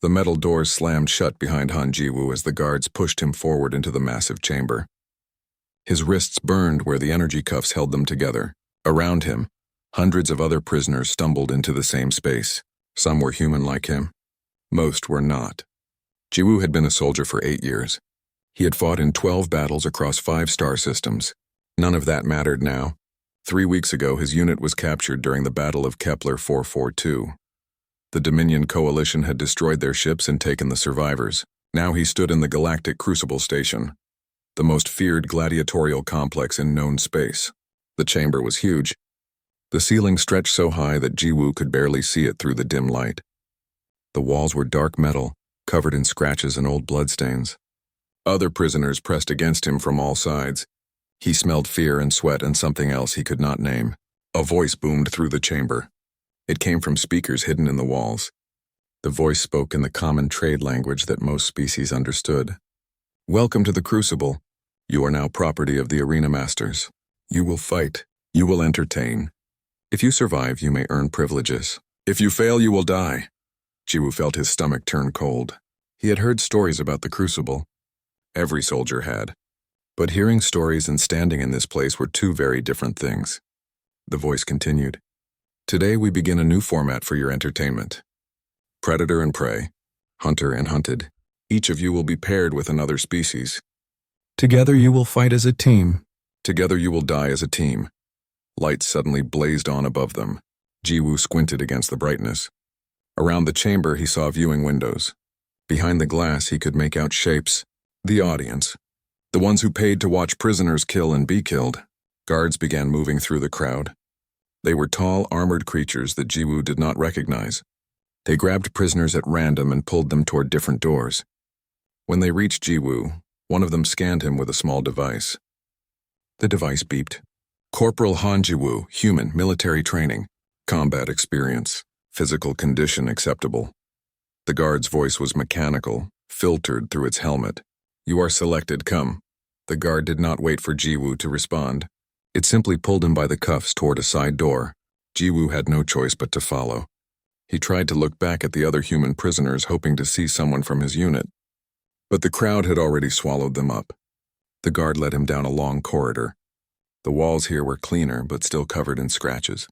The metal doors slammed shut behind Han Jiwoo as the guards pushed him forward into the massive chamber. His wrists burned where the energy cuffs held them together. Around him, hundreds of other prisoners stumbled into the same space. Some were human like him. Most were not. Jiwoo had been a soldier for 8 years. He had fought in 12 battles across 5 star systems. None of that mattered now. 3 weeks ago, his unit was captured during the Battle of Kepler 442. The Dominion Coalition had destroyed their ships and taken the survivors. Now he stood in the Galactic Crucible Station, the most feared gladiatorial complex in known space. The chamber was huge. The ceiling stretched so high that Jiwoo could barely see it through the dim light. The walls were dark metal, covered in scratches and old bloodstains. Other prisoners pressed against him from all sides. He smelled fear and sweat and something else he could not name. A voice boomed through the chamber. It came from speakers hidden in the walls. The voice spoke in the common trade language that most species understood. "Welcome to the Crucible. You are now property of the Arena Masters. You will fight. You will entertain. If you survive, you may earn privileges. If you fail, you will die." Jiwoo felt his stomach turn cold. He had heard stories about the Crucible. Every soldier had. But hearing stories and standing in this place were two very different things. The voice continued. "Today we begin a new format for your entertainment. Predator and prey, hunter and hunted. Each of you will be paired with another species. Together you will fight as a team. Together you will die as a team." Lights suddenly blazed on above them. Jiwoo squinted against the brightness. Around the chamber he saw viewing windows. Behind the glass he could make out shapes. The audience. The ones who paid to watch prisoners kill and be killed. Guards began moving through the crowd. They were tall, armored creatures that Jiwoo did not recognize. They grabbed prisoners at random and pulled them toward different doors. When they reached Jiwoo, one of them scanned him with a small device. The device beeped. "Corporal Han Jiwoo, human, military training, combat experience, physical condition acceptable." The guard's voice was mechanical, filtered through its helmet. "You are selected, come." The guard did not wait for Jiwoo to respond. It simply pulled him by the cuffs toward a side door. Jiwoo had no choice but to follow. He tried to look back at the other human prisoners, hoping to see someone from his unit. But the crowd had already swallowed them up. The guard led him down a long corridor. The walls here were cleaner, but still covered in scratches.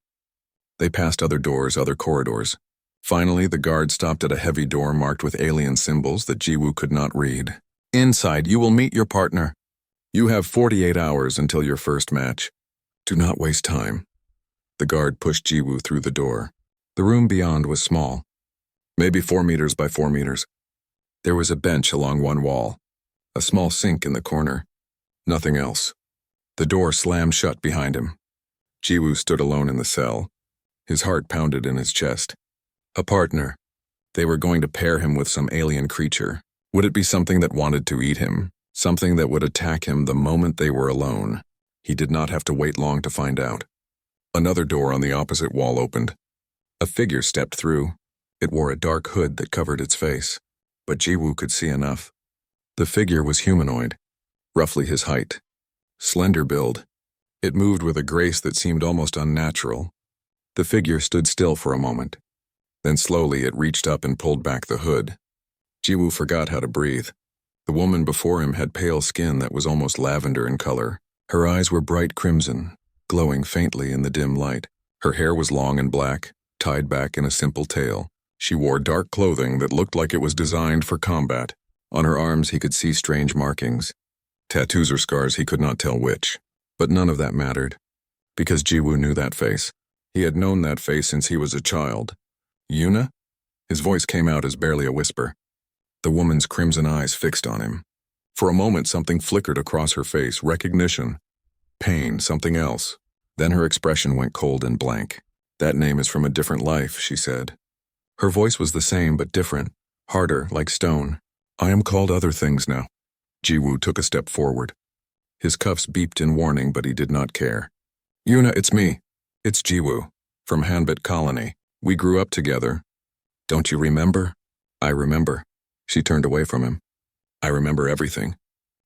They passed other doors, other corridors. Finally, the guard stopped at a heavy door marked with alien symbols that Jiwoo could not read. "Inside, you will meet your partner. You have 48 hours until your first match. Do not waste time." The guard pushed Jiwoo through the door. The room beyond was small, maybe 4 meters by 4 meters. There was a bench along one wall, a small sink in the corner. Nothing else. The door slammed shut behind him. Jiwoo stood alone in the cell. His heart pounded in his chest. A partner. They were going to pair him with some alien creature. Would it be something that wanted to eat him? Something that would attack him the moment they were alone? He did not have to wait long to find out. Another door on the opposite wall opened. A figure stepped through. It wore a dark hood that covered its face, but Jiwoo could see enough. The figure was humanoid, roughly his height. Slender build. It moved with a grace that seemed almost unnatural. The figure stood still for a moment. Then slowly it reached up and pulled back the hood. Jiwoo forgot how to breathe. The woman before him had pale skin that was almost lavender in color. Her eyes were bright crimson, glowing faintly in the dim light. Her hair was long and black, tied back in a simple tail. She wore dark clothing that looked like it was designed for combat. On her arms he could see strange markings. Tattoos or scars, he could not tell which. But none of that mattered, because Jiwoo knew that face. He had known that face since he was a child. "Yuna?" His voice came out as barely a whisper. The woman's crimson eyes fixed on him. For a moment something flickered across her face, recognition. Pain, something else. Then her expression went cold and blank. "That name is from a different life," she said. Her voice was the same but different, harder, like stone. "I am called other things now." Jiwoo took a step forward. His cuffs beeped in warning, but he did not care. "Yuna, it's me. It's Jiwoo, from Hanbit Colony. We grew up together. Don't you remember?" "I remember." She turned away from him. "I remember everything.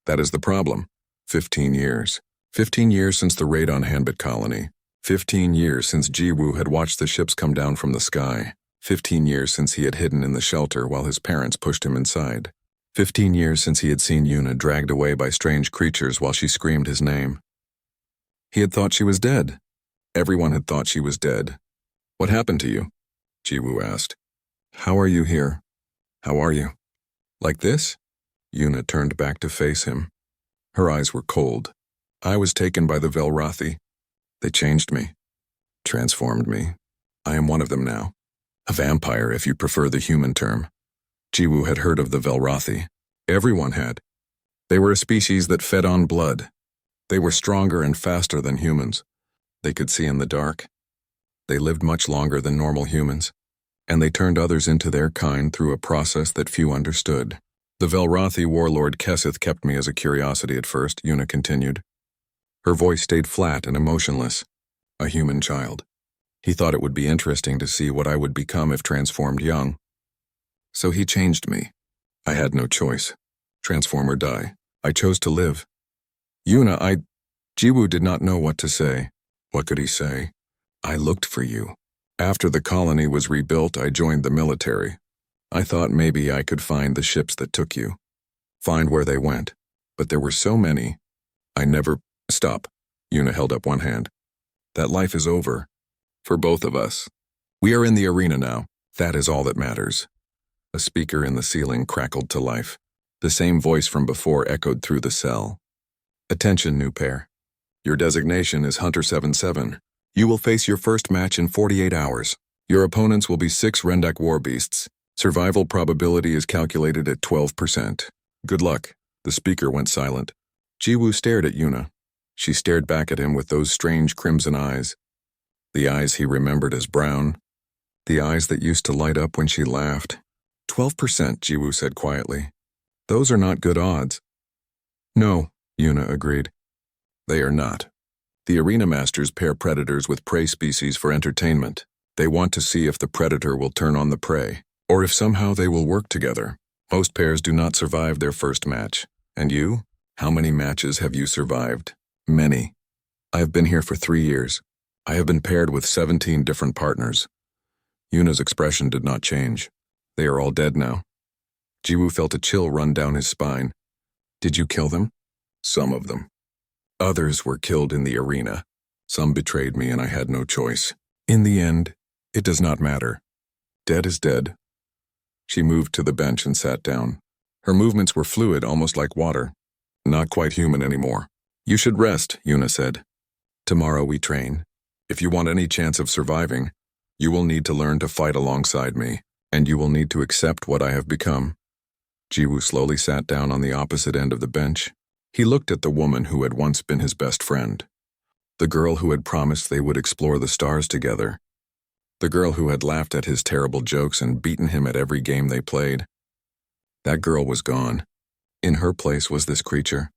That is the problem. 15 years. 15 years since the raid on Hanbit Colony. 15 years since Jiwoo had watched the ships come down from the sky. 15 years since he had hidden in the shelter while his parents pushed him inside. 15 years since he had seen Yuna dragged away by strange creatures while she screamed his name. He had thought she was dead. Everyone had thought she was dead. What happened to you? Jiwoo asked. How are you here? How are you? Like this? Yuna turned back to face him. Her eyes were cold. I was taken by the Velrathi. They changed me. Transformed me. I am one of them now. A vampire, if you prefer the human term. Jiwoo had heard of the Velrathi. Everyone had. They were a species that fed on blood. They were stronger and faster than humans. They could see in the dark. They lived much longer than normal humans, and they turned others into their kind through a process that few understood. The Velrathi warlord Keseth kept me as a curiosity at first, Yuna continued. Her voice stayed flat and emotionless. A human child. He thought it would be interesting to see what I would become if transformed young. So he changed me. I had no choice. Transform or die. I chose to live. Yuna, Jiwoo did not know what to say. What could he say? I looked for you. After the colony was rebuilt, I joined the military. I thought maybe I could find the ships that took you. Find where they went. But there were so many. I never... Stop. Yuna held up one hand. That life is over. For both of us. We are in the arena now. That is all that matters. A speaker in the ceiling crackled to life. The same voice from before echoed through the cell. Attention, new pair. Your designation is Hunter 77. You will face your first match in 48 hours. Your opponents will be 6 Rendak war beasts. Survival probability is calculated at 12%. Good luck. The speaker went silent. Jiwoo stared at Yuna. She stared back at him with those strange crimson eyes. The eyes he remembered as brown. The eyes that used to light up when she laughed. 12%, Jiwoo said quietly. Those are not good odds. No, Yuna agreed. They are not. The arena masters pair predators with prey species for entertainment. They want to see if the predator will turn on the prey, or if somehow they will work together. Most pairs do not survive their first match. And you? How many matches have you survived? Many. I have been here for 3 years. I have been paired with 17 different partners. Yuna's expression did not change. They are all dead now. Jiwoo felt a chill run down his spine. Did you kill them? Some of them. Others were killed in the arena. Some betrayed me and I had no choice. In the end, it does not matter. Dead is dead. She moved to the bench and sat down. Her movements were fluid, almost like water. Not quite human anymore. You should rest, Yuna said. Tomorrow we train. If you want any chance of surviving, you will need to learn to fight alongside me, and you will need to accept what I have become. Jiwoo slowly sat down on the opposite end of the bench. He looked at the woman who had once been his best friend. The girl who had promised they would explore the stars together. The girl who had laughed at his terrible jokes and beaten him at every game they played. That girl was gone. In her place was this creature.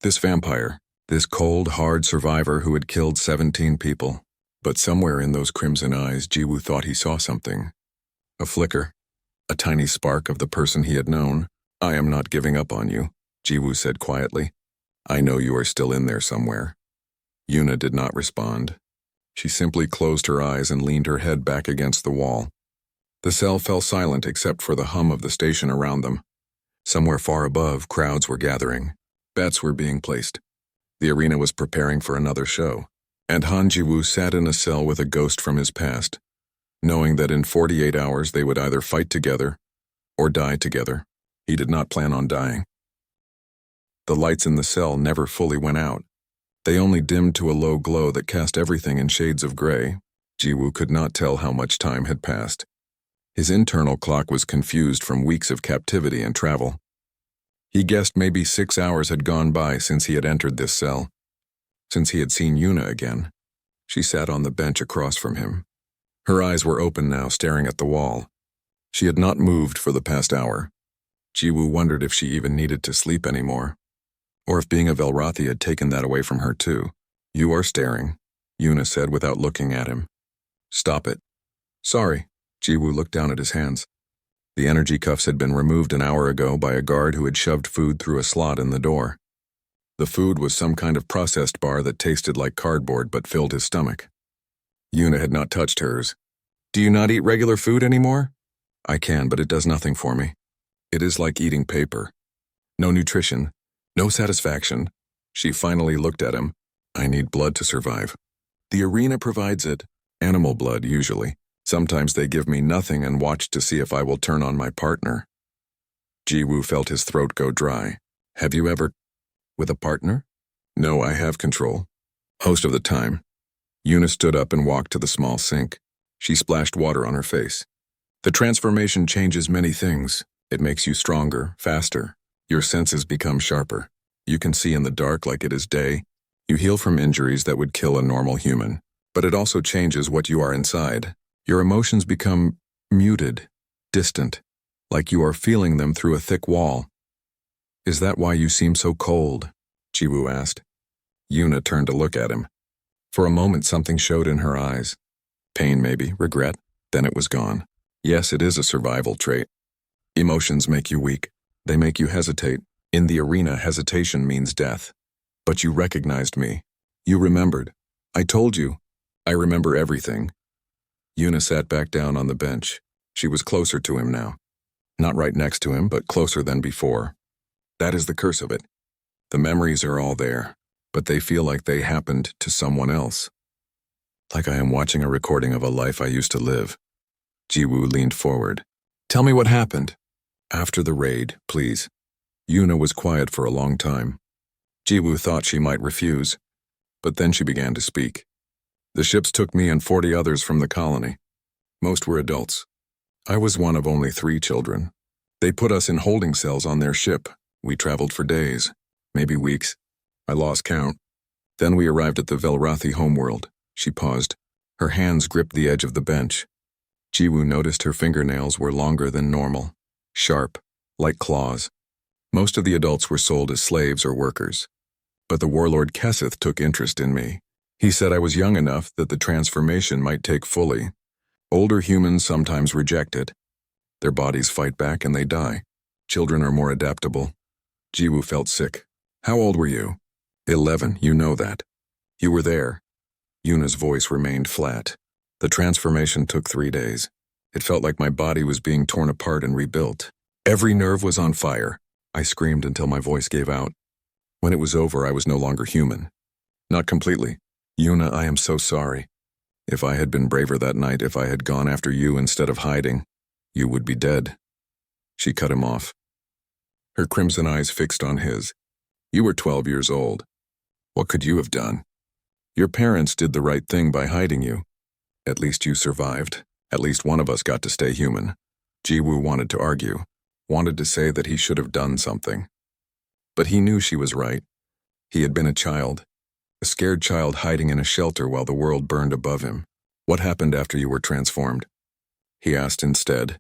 This vampire. This cold, hard survivor who had killed 17 people. But somewhere in those crimson eyes, Jiwoo thought he saw something. A flicker. A tiny spark of the person he had known. I am not giving up on you, Jiwoo said quietly. I know you are still in there somewhere. Yuna did not respond. She simply closed her eyes and leaned her head back against the wall. The cell fell silent except for the hum of the station around them. Somewhere far above, crowds were gathering. Bets were being placed. The arena was preparing for another show, and Han Jiwoo sat in a cell with a ghost from his past, knowing that in 48 hours they would either fight together or die together. He did not plan on dying. The lights in the cell never fully went out. They only dimmed to a low glow that cast everything in shades of gray. Jiwoo could not tell how much time had passed. His internal clock was confused from weeks of captivity and travel. He guessed maybe 6 hours had gone by since he had entered this cell. Since he had seen Yuna again. She sat on the bench across from him. Her eyes were open now, staring at the wall. She had not moved for the past hour. Jiwoo wondered if she even needed to sleep anymore. Or if being a Velrathi had taken that away from her too. You are staring, Yuna said without looking at him. Stop it. Sorry. Jiwoo looked down at his hands. The energy cuffs had been removed an hour ago by a guard who had shoved food through a slot in the door. The food was some kind of processed bar that tasted like cardboard but filled his stomach. Yuna had not touched hers. Do you not eat regular food anymore? I can, but it does nothing for me. It is like eating paper. No nutrition, no satisfaction. She finally looked at him. I need blood to survive. The arena provides it. Animal blood, usually. Sometimes they give me nothing and watch to see if I will turn on my partner. Jiwoo felt his throat go dry. Have you ever... with a partner? No, I have control. Most of the time. Yuna stood up and walked to the small sink. She splashed water on her face. The transformation changes many things. It makes you stronger, faster. Your senses become sharper. You can see in the dark like it is day. You heal from injuries that would kill a normal human. But it also changes what you are inside. Your emotions become muted, distant, like you are feeling them through a thick wall. Is that why you seem so cold? Jiwoo asked. Yuna turned to look at him. For a moment something showed in her eyes. Pain maybe, regret, then it was gone. Yes, it is a survival trait. Emotions make you weak. They make you hesitate. In the arena, hesitation means death. But you recognized me. You remembered. I told you. I remember everything. Yuna sat back down on the bench. She was closer to him now. Not right next to him, but closer than before. That is the curse of it. The memories are all there, but they feel like they happened to someone else. Like I am watching a recording of a life I used to live. Jiwoo leaned forward. Tell me what happened. After the raid, please. Yuna was quiet for a long time. Jiwoo thought she might refuse, but then she began to speak. The ships took me and 40 others from the colony. Most were adults. I was one of only 3 children. They put us in holding cells on their ship. We traveled for days, maybe weeks. I lost count. Then we arrived at the Velrathi homeworld. She paused. Her hands gripped the edge of the bench. Jiwoo noticed her fingernails were longer than normal, sharp, like claws. Most of the adults were sold as slaves or workers. But the warlord Keseth took interest in me. He said I was young enough that the transformation might take fully. Older humans sometimes reject it. Their bodies fight back and they die. Children are more adaptable. Jiwoo felt sick. How old were you? 11, you know that. You were there. Yuna's voice remained flat. The transformation took 3 days. It felt like my body was being torn apart and rebuilt. Every nerve was on fire. I screamed until my voice gave out. When it was over, I was no longer human. Not completely. Yuna, I am so sorry. If I had been braver that night, if I had gone after you instead of hiding, you would be dead. She cut him off. Her crimson eyes fixed on his. You were 12 years old. What could you have done? Your parents did the right thing by hiding you. At least you survived. At least one of us got to stay human. Jiwoo wanted to argue, wanted to say that he should have done something. But he knew she was right. He had been a child. A scared child hiding in a shelter while the world burned above him. What happened after you were transformed? He asked instead.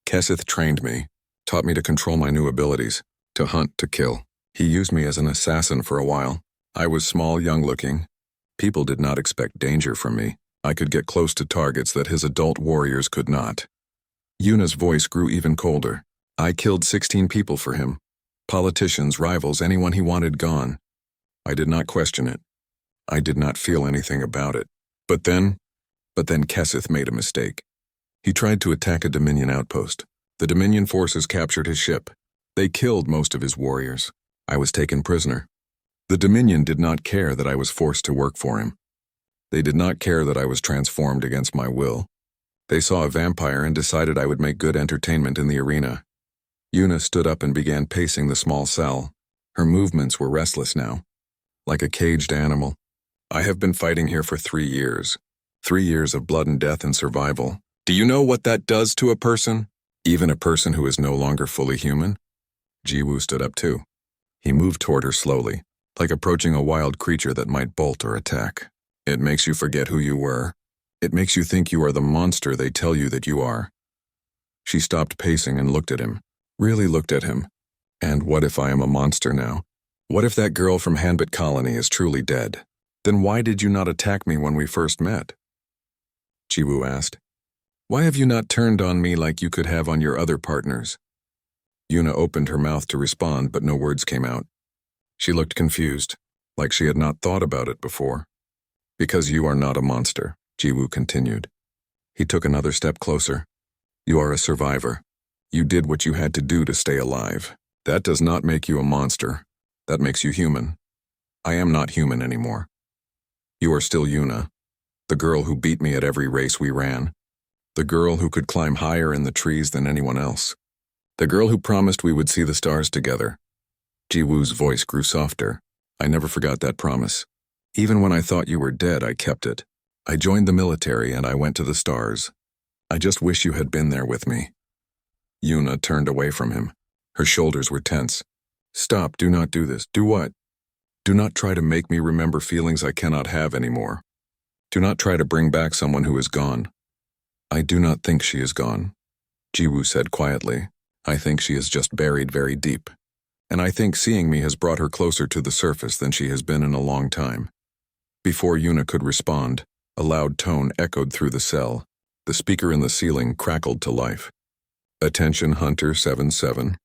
Keseth trained me, taught me to control my new abilities, to hunt, to kill. He used me as an assassin for a while. I was small, young-looking. People did not expect danger from me. I could get close to targets that his adult warriors could not. Yuna's voice grew even colder. I killed 16 people for him. Politicians, rivals, anyone he wanted gone. I did not question it. I did not feel anything about it. But then Keseth made a mistake. He tried to attack a Dominion outpost. The Dominion forces captured his ship. They killed most of his warriors. I was taken prisoner. The Dominion did not care that I was forced to work for him. They did not care that I was transformed against my will. They saw a vampire and decided I would make good entertainment in the arena. Yuna stood up and began pacing the small cell. Her movements were restless now, like a caged animal. I have been fighting here for 3 years. 3 years of blood and death and survival. Do you know what that does to a person? Even a person who is no longer fully human? Jiwoo stood up too. He moved toward her slowly, like approaching a wild creature that might bolt or attack. It makes you forget who you were. It makes you think you are the monster they tell you that you are. She stopped pacing and looked at him, really looked at him. And what if I am a monster now? What if that girl from Hanbit Colony is truly dead? Then why did you not attack me when we first met? Jiwoo asked. Why have you not turned on me like you could have on your other partners? Yuna opened her mouth to respond, but no words came out. She looked confused, like she had not thought about it before. Because you are not a monster, Jiwoo continued. He took another step closer. You are a survivor. You did what you had to do to stay alive. That does not make you a monster. That makes you human. I am not human anymore. You are still Yuna, the girl who beat me at every race we ran. The girl who could climb higher in the trees than anyone else. The girl who promised we would see the stars together. Jiwoo's voice grew softer. I never forgot that promise. Even when I thought you were dead, I kept it. I joined the military and I went to the stars. I just wish you had been there with me. Yuna turned away from him. Her shoulders were tense. Stop, do not do this. Do what? Do not try to make me remember feelings I cannot have anymore. Do not try to bring back someone who is gone. I do not think she is gone, Jiwoo said quietly. I think she is just buried very deep. And I think seeing me has brought her closer to the surface than she has been in a long time. Before Yuna could respond, a loud tone echoed through the cell. The speaker in the ceiling crackled to life. Attention Hunter 7-7.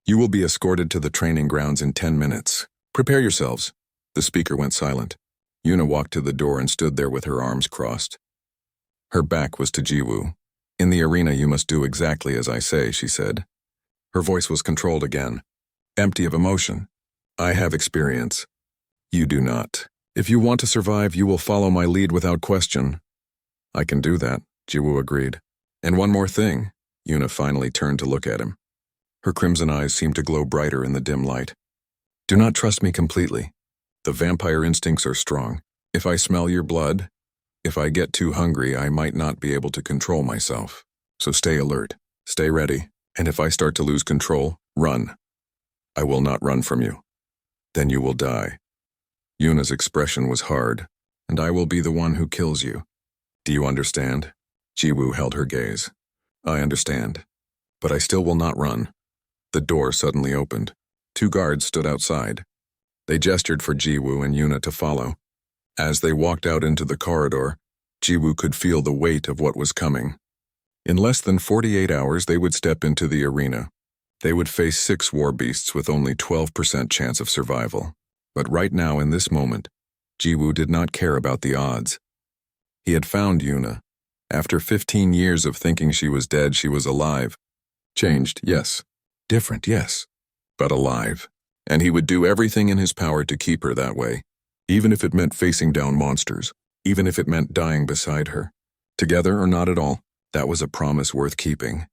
You will be escorted to the training grounds in 10 minutes. Prepare yourselves. The speaker went silent. Yuna walked to the door and stood there with her arms crossed. Her back was to Jiwoo. In the arena you must do exactly as I say, she said. Her voice was controlled again, empty of emotion. I have experience. You do not. If you want to survive, you will follow my lead without question. I can do that, Jiwoo agreed. And one more thing. Yuna finally turned to look at him. Her crimson eyes seemed to glow brighter in the dim light. Do not trust me completely. The vampire instincts are strong. If I smell your blood, if I get too hungry, I might not be able to control myself. So stay alert, stay ready, and if I start to lose control, run. I will not run from you. Then you will die. Yuna's expression was hard, and I will be the one who kills you. Do you understand? Jiwoo held her gaze. I understand, but I still will not run. The door suddenly opened. 2 guards stood outside. They gestured for Jiwoo and Yuna to follow. As they walked out into the corridor, Jiwoo could feel the weight of what was coming. In less than 48 hours, they would step into the arena. They would face 6 war beasts with only 12% chance of survival. But right now, in this moment, Jiwoo did not care about the odds. He had found Yuna. After 15 years of thinking she was dead, she was alive. Changed, yes. Different, yes. But alive. And he would do everything in his power to keep her that way. Even if it meant facing down monsters, even if it meant dying beside her. Together or not at all, that was a promise worth keeping.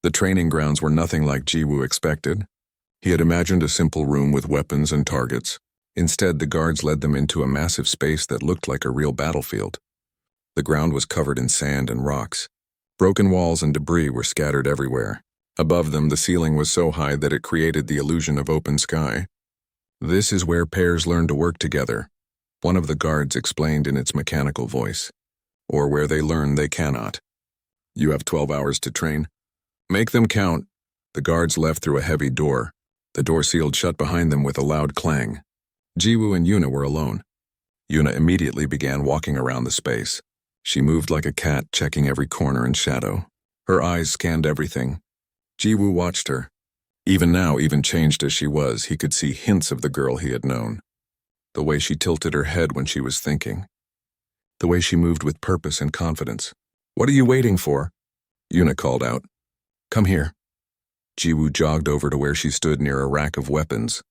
The training grounds were nothing like Jiwoo expected. He had imagined a simple room with weapons and targets. Instead, the guards led them into a massive space that looked like a real battlefield. The ground was covered in sand and rocks. Broken walls and debris were scattered everywhere. Above them, the ceiling was so high that it created the illusion of open sky. This is where pairs learn to work together, one of the guards explained in its mechanical voice. Or where they learn they cannot. You have 12 hours to train. Make them count. The guards left through a heavy door. The door sealed shut behind them with a loud clang. Jiwoo and Yuna were alone. Yuna immediately began walking around the space. She moved like a cat, checking every corner and shadow. Her eyes scanned everything. Jiwoo watched her. Even now, even changed as she was, he could see hints of the girl he had known. The way she tilted her head when she was thinking. The way she moved with purpose and confidence. What are you waiting for? Yuna called out. Come here. Jiwoo jogged over to where she stood near a rack of weapons.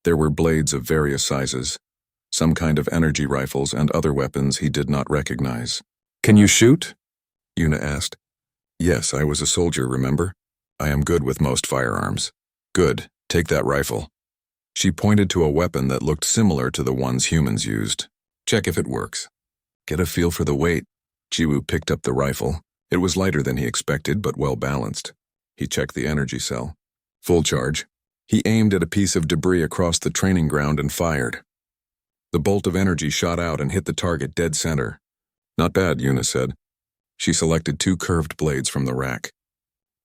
There were blades of various sizes, some kind of energy rifles and other weapons he did not recognize. Can you shoot? Yuna asked. Yes, I was a soldier, remember? I am good with most firearms. Good, take that rifle. She pointed to a weapon that looked similar to the ones humans used. Check if it works. Get a feel for the weight. Jiwoo picked up the rifle. It was lighter than he expected, but well balanced. He checked the energy cell. Full charge. He aimed at a piece of debris across the training ground and fired. The bolt of energy shot out and hit the target dead center. Not bad, Yuna said. She selected 2 curved blades from the rack.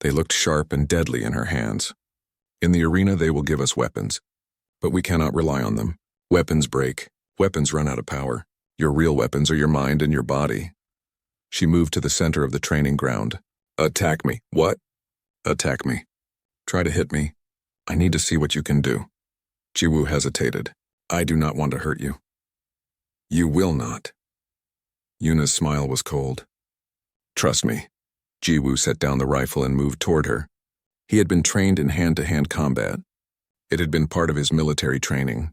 They looked sharp and deadly in her hands. In the arena, they will give us weapons. But we cannot rely on them. Weapons break. Weapons run out of power. Your real weapons are your mind and your body. She moved to the center of the training ground. Attack me. What? Attack me. Try to hit me. I need to see what you can do. Jiwoo hesitated. I do not want to hurt you. You will not. Yuna's smile was cold. Trust me. Jiwoo set down the rifle and moved toward her. He had been trained in hand-to-hand combat. It had been part of his military training.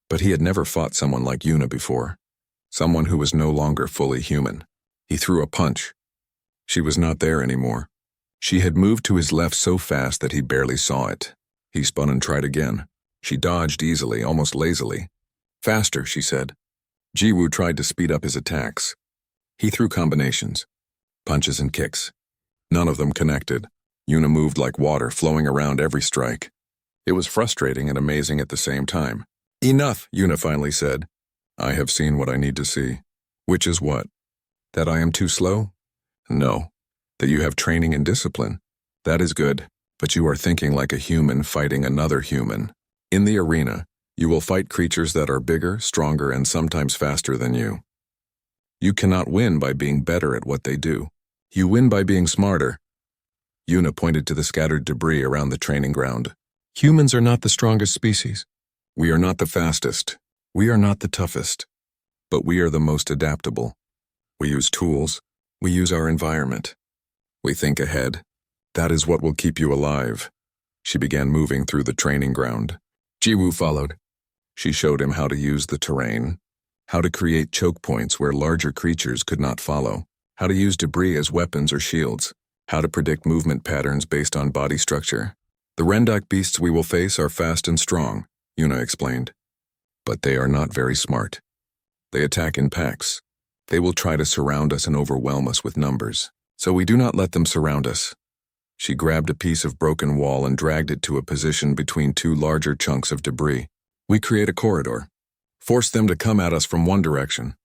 But he had never fought someone like Yuna before. Someone who was no longer fully human. He threw a punch. She was not there anymore. She had moved to his left so fast that he barely saw it. He spun and tried again. She dodged easily, almost lazily. Faster, she said. Jiwoo tried to speed up his attacks. He threw combinations. Punches and kicks. None of them connected. Yuna moved like water, flowing around every strike. It was frustrating and amazing at the same time. Enough, Yuna finally said. I have seen what I need to see. Which is what? That I am too slow? No. That you have training and discipline. That is good, but you are thinking like a human fighting another human. In the arena, you will fight creatures that are bigger, stronger, and sometimes faster than you. You cannot win by being better at what they do. You win by being smarter. Yuna pointed to the scattered debris around the training ground. Humans are not the strongest species. We are not the fastest. We are not the toughest. But we are the most adaptable. We use tools. We use our environment. We think ahead. That is what will keep you alive. She began moving through the training ground. Jiwoo followed. She showed him how to use the terrain, how to create choke points where larger creatures could not follow, how to use debris as weapons or shields, how to predict movement patterns based on body structure. The Rendak beasts we will face are fast and strong, Yuna explained. But they are not very smart. They attack in packs. They will try to surround us and overwhelm us with numbers. So we do not let them surround us. She grabbed a piece of broken wall and dragged it to a position between two larger chunks of debris. We create a corridor. Force them to come at us from one direction.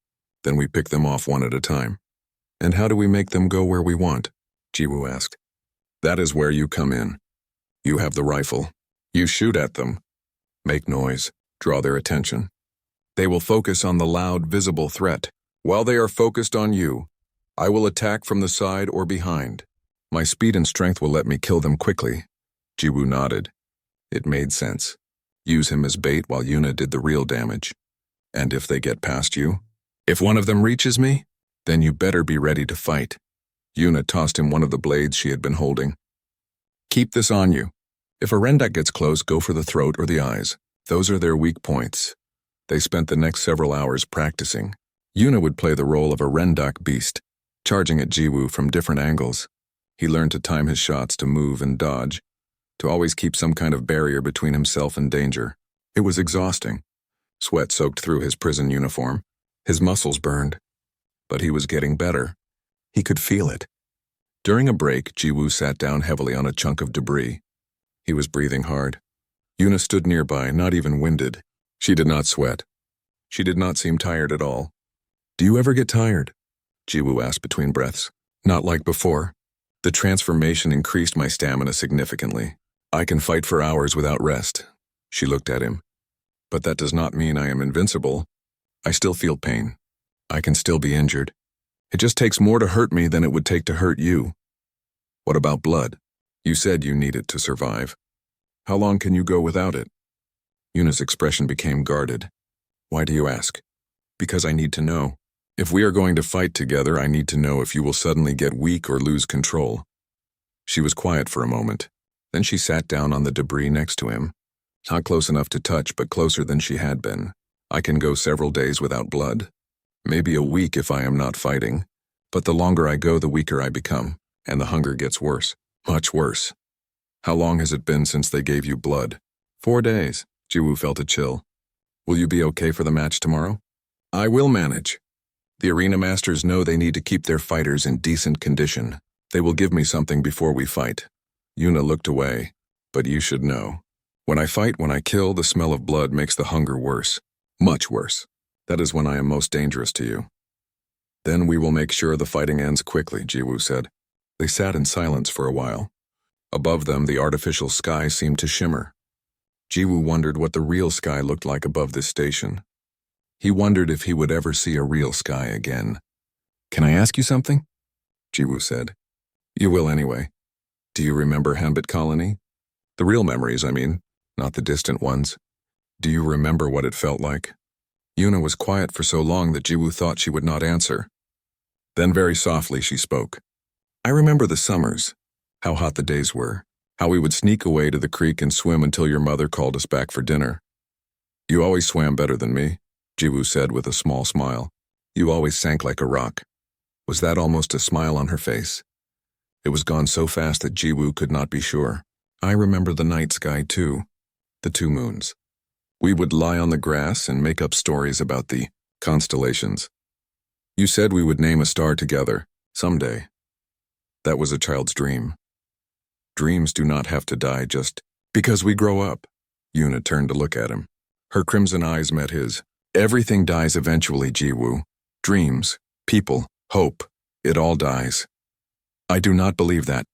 Then we pick them off one at a time. And how do we make them go where we want? Jiwoo asked. That is where you come in. You have the rifle. You shoot at them. Make noise. Draw their attention. They will focus on the loud, visible threat. While they are focused on you, I will attack from the side or behind. My speed and strength will let me kill them quickly. Jiwoo nodded. It made sense. Use him as bait while Yuna did the real damage. And if they get past you, if one of them reaches me, then you better be ready to fight. Yuna tossed him one of the blades she had been holding. Keep this on you. If a Rendak gets close, go for the throat or the eyes. Those are their weak points. They spent the next several hours practicing. Yuna would play the role of a Rendak beast, charging at Jiwoo from different angles. He learned to time his shots to move and dodge, to always keep some kind of barrier between himself and danger. It was exhausting. Sweat soaked through his prison uniform. His muscles burned. But he was getting better. He could feel it. During a break, Jiwoo sat down heavily on a chunk of debris. He was breathing hard. Yuna stood nearby, not even winded. She did not sweat. She did not seem tired at all. Do you ever get tired? Jiwoo asked between breaths. Not like before. The transformation increased my stamina significantly. I can fight for hours without rest. She looked at him. But that does not mean I am invincible. I still feel pain. I can still be injured. It just takes more to hurt me than it would take to hurt you. What about blood? You said you need it to survive. How long can you go without it? Yuna's expression became guarded. Why do you ask? Because I need to know. If we are going to fight together, I need to know if you will suddenly get weak or lose control. She was quiet for a moment. Then she sat down on the debris next to him. Not close enough to touch, but closer than she had been. I can go several days without blood. Maybe a week if I am not fighting. But the longer I go, the weaker I become. And the hunger gets worse. Much worse. How long has it been since they gave you blood? 4 days. Jiwoo felt a chill. Will you be okay for the match tomorrow? I will manage. The arena masters know they need to keep their fighters in decent condition. They will give me something before we fight. Yuna looked away. But you should know. When I fight, when I kill, the smell of blood makes the hunger worse. Much worse. That is when I am most dangerous to you. Then we will make sure the fighting ends quickly, Jiwoo said. They sat in silence for a while. Above them, the artificial sky seemed to shimmer. Jiwoo wondered what the real sky looked like above this station. He wondered if he would ever see a real sky again. Can I ask you something? Jiwoo said. You will anyway. Do you remember Hambit Colony? The real memories, I mean, not the distant ones. Do you remember what it felt like? Yuna was quiet for so long that Jiwoo thought she would not answer. Then very softly she spoke. I remember the summers, how hot the days were, how we would sneak away to the creek and swim until your mother called us back for dinner. You always swam better than me, Jiwoo said with a small smile. You always sank like a rock. Was that almost a smile on her face? It was gone so fast that Jiwoo could not be sure. I remember the night sky too, the 2 moons. We would lie on the grass and make up stories about the constellations. You said we would name a star together, someday. That was a child's dream. Dreams do not have to die just because we grow up. Yuna turned to look at him. Her crimson eyes met his. Everything dies eventually, Jiwoo. Dreams, people, hope, it all dies. I do not believe that.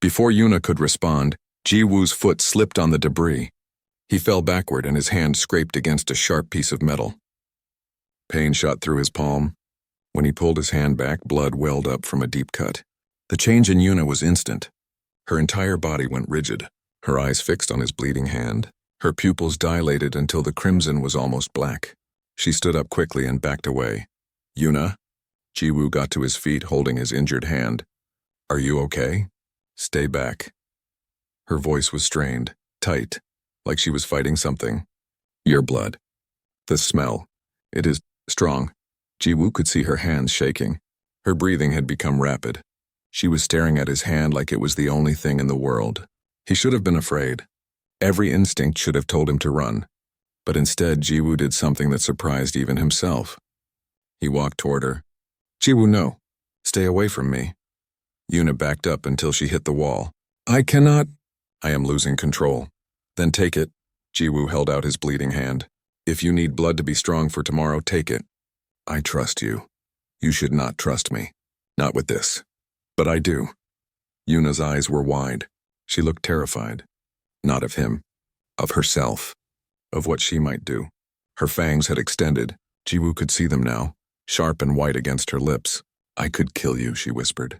Before Yuna could respond, Jiwoo's foot slipped on the debris. He fell backward and his hand scraped against a sharp piece of metal. Pain shot through his palm. When he pulled his hand back, blood welled up from a deep cut. The change in Yuna was instant. Her entire body went rigid, her eyes fixed on his bleeding hand. Her pupils dilated until the crimson was almost black. She stood up quickly and backed away. Yuna? Jiwoo got to his feet holding his injured hand. Are you okay? Stay back. Her voice was strained, tight, like she was fighting something. Your blood. The smell. It is strong. Jiwoo could see her hands shaking. Her breathing had become rapid. She was staring at his hand like it was the only thing in the world. He should have been afraid. Every instinct should have told him to run. But instead, Jiwoo did something that surprised even himself. He walked toward her. Jiwoo, no. Stay away from me. Yuna backed up until she hit the wall. I cannot. I am losing control. Then take it. Jiwoo held out his bleeding hand. If you need blood to be strong for tomorrow, take it. I trust you. You should not trust me. Not with this. But I do. Yuna's eyes were wide. She looked terrified. Not of him. Of herself. Of what she might do. Her fangs had extended. Jiwoo could see them now, sharp and white against her lips. I could kill you, she whispered.